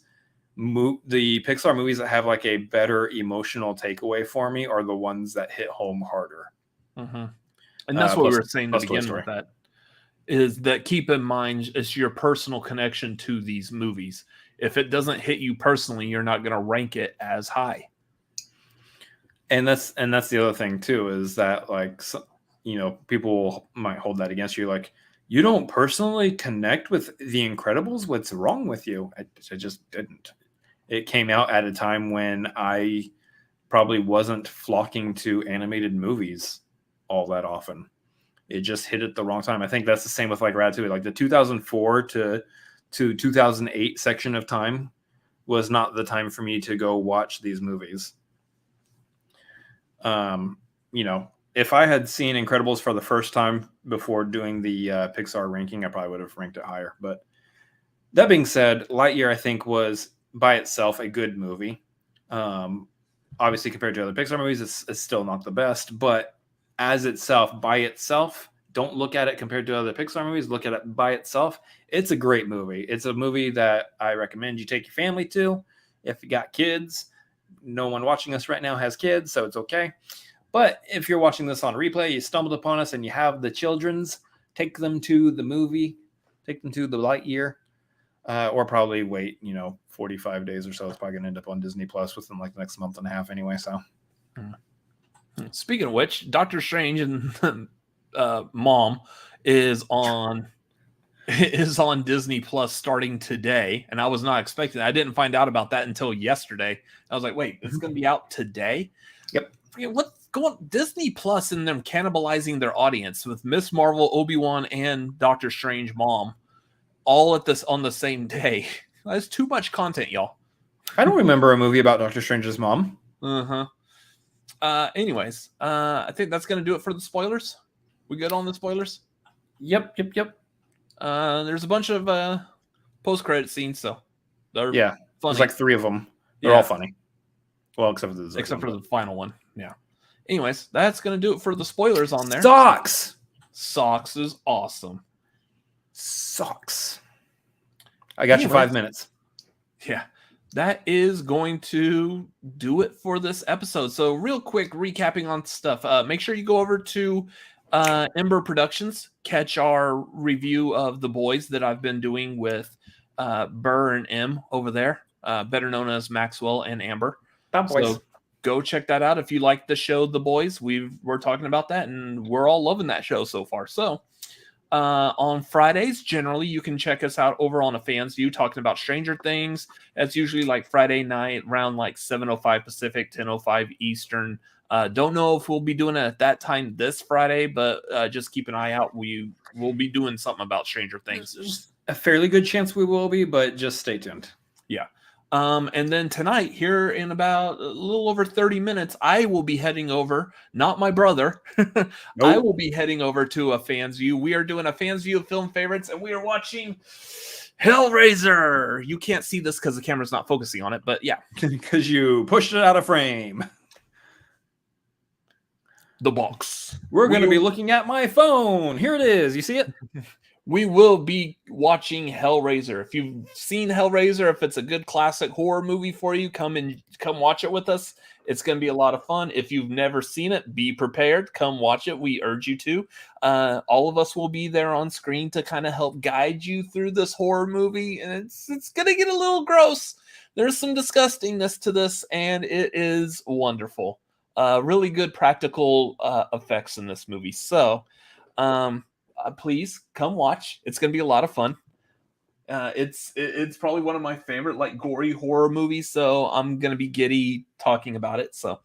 the Pixar movies that have like a better emotional takeaway for me are the ones that hit home harder. Mm-hmm. And that's what we were saying to begin with, that is that keep in mind it's your personal connection to these movies. If it doesn't hit you personally, you're not going to rank it as high. And that's the other thing too, is that like, you know, people might hold that against you. Like, you don't personally connect with The Incredibles. What's wrong with you? I just didn't. It came out at a time when I probably wasn't flocking to animated movies all that often. It just hit at the wrong time. I think that's the same with like Ratatouille. Like the 2004 to 2008 section of time was not the time for me to go watch these movies. You know, if I had seen Incredibles for the first time before doing the Pixar ranking, I probably would have ranked it higher. But that being said, Lightyear, I think, was by itself a good movie. Obviously, compared to other Pixar movies, it's still not the best. But as itself, by itself, don't look at it compared to other Pixar movies. Look at it by itself. It's a great movie. It's a movie that I recommend you take your family to. If you got kids, no one watching us right now has kids, so it's okay. But if you're watching this on replay, you stumbled upon us and you have the children's, take them to the movie, take them to the Lightyear, or probably wait, 45 days or so. It's probably going to end up on Disney Plus within like the next month and a half anyway. So, speaking of which, Doctor Strange and Mom is on Disney Plus starting today, and I was not expecting. I didn't find out about that until yesterday. I was like, "Wait, it's going to be out today?" Yep. What's going Disney Plus and them cannibalizing their audience with Miss Marvel, Obi-Wan, and Doctor Strange Mom all on the same day. That's too much content, y'all. I don't remember a movie about Doctor Strange's mom. Anyways, I think that's going to do it for the spoilers. We good on the spoilers? Yep. There's a bunch of post-credit scenes, so they're funny. There's like 3 of them. They're all funny. Well, except for the final one. Yeah. Anyways, that's going to do it for the spoilers on there. Socks is awesome. Socks. I got you 5 minutes. Yeah. That is going to do it for this episode. So real quick recapping on stuff. Make sure you go over to Ember Productions. Catch our review of The Boys that I've been doing with Burr and M over there, better known as Maxwell and Amber. So go check that out if you like the show The Boys. We're talking about that, and we're all loving that show so far. So On Fridays, generally, you can check us out over on a Fans View talking about Stranger Things. That's usually like Friday night around like 7:05 Pacific, 10:05 Eastern. Don't know if we'll be doing it at that time this Friday, but just keep an eye out. We will be doing something about Stranger Things. There's a fairly good chance we will be, but just stay tuned. Yeah. And then tonight, here in about a little over 30 minutes, I will be heading over, not my brother. I will be heading over to a Fans View. We are doing a Fans View of film favorites, and we are watching Hellraiser. You can't see this because the camera's not focusing on it, but yeah. Because you pushed it out of frame. The box. We're going to be looking at my phone. Here it is. You see it? We will be watching Hellraiser. If you've seen Hellraiser, if it's a good classic horror movie for you, come watch it with us. It's going to be a lot of fun. If you've never seen it, be prepared. Come watch it. We urge you to. All of us will be there on screen to kind of help guide you through this horror movie, and it's going to get a little gross. There's some disgustingness to this, and it is wonderful. Really good practical effects in this movie. So, please come watch. It's going to be a lot of fun. It's probably one of my favorite like gory horror movies. So I'm going to be giddy talking about it. So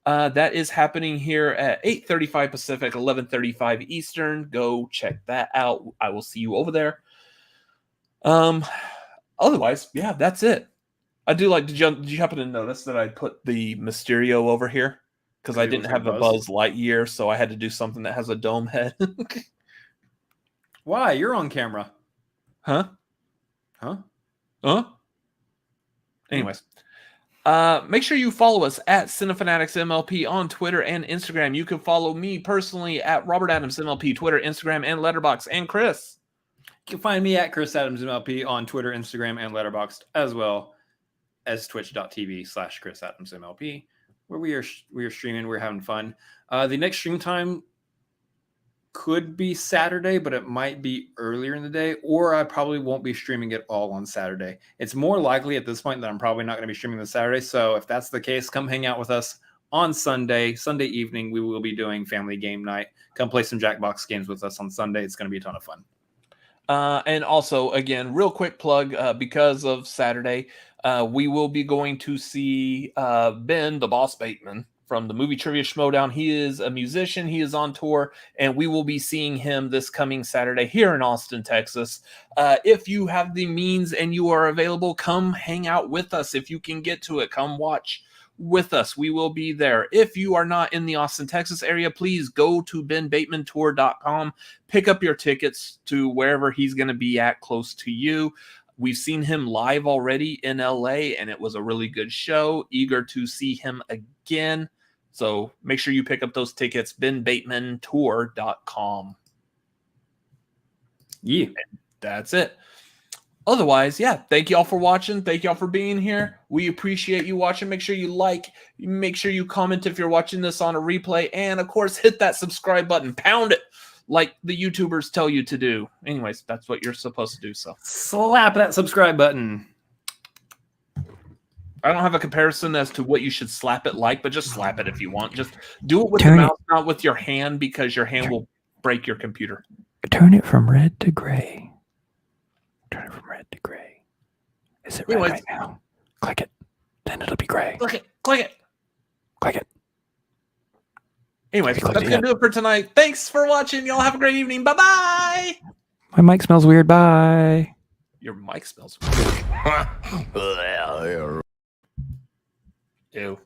that is happening here at 8:35 Pacific, 11:35 Eastern. Go check that out. I will see you over there. Otherwise, yeah, that's it. I do like. Did you happen to notice that I put the Mysterio over here because I didn't have a Buzz Lightyear, so I had to do something that has a dome head. Why? You're on camera. Huh? Anyways, make sure you follow us at Cinefanatics MLP on Twitter and Instagram. You can follow me personally at Robert Adams MLP, Twitter, Instagram, and Letterboxd. And Chris, you can find me at Chris Adams MLP on Twitter, Instagram, and Letterboxd, as well as twitch.tv/Chris Adams MLP, where we are streaming. We're having fun. The next stream time could be Saturday, but it might be earlier in the day, or I probably won't be streaming it all on Saturday. It's more likely at this point that I'm probably not going to be streaming this Saturday. So if that's the case, come hang out with us on Sunday evening. We will be doing family game night. Come play some Jackbox games with us on Sunday. It's going to be a ton of fun. And also, again, real quick plug, because of Saturday, we will be going to see Ben, the Boss Bateman, from the Movie Trivia Schmodown. He is a musician. He is on tour, and we will be seeing him this coming Saturday here in Austin, Texas. If you have the means and you are available, come hang out with us. If you can get to it, come watch with us. We will be there. If you are not in the Austin, Texas area, please go to benbatemantour.com. Pick up your tickets to wherever he's going to be at close to you. We've seen him live already in LA, and it was a really good show. Eager to see him again. So make sure you pick up those tickets, benbatemantour.com. Yeah. And that's it. Otherwise, yeah, thank you all for watching. Thank you all for being here. We appreciate you watching. Make sure you like, make sure you comment if you're watching this on a replay. And, of course, hit that subscribe button. Pound it like the YouTubers tell you to do. Anyways, that's what you're supposed to do. So slap that subscribe button. I don't have a comparison as to what you should slap it like, but just slap it if you want. Just do it with the mouse, not with your hand, because your hand will break your computer. Turn it from red to gray. Turn it from red to gray. Is it red right now? Click it. Then it'll be gray. Click it. Click it. Click it. Anyways, that's going to do it for tonight. Thanks for watching. Y'all have a great evening. Bye-bye. My mic smells weird. Bye. Your mic smells weird. Ew.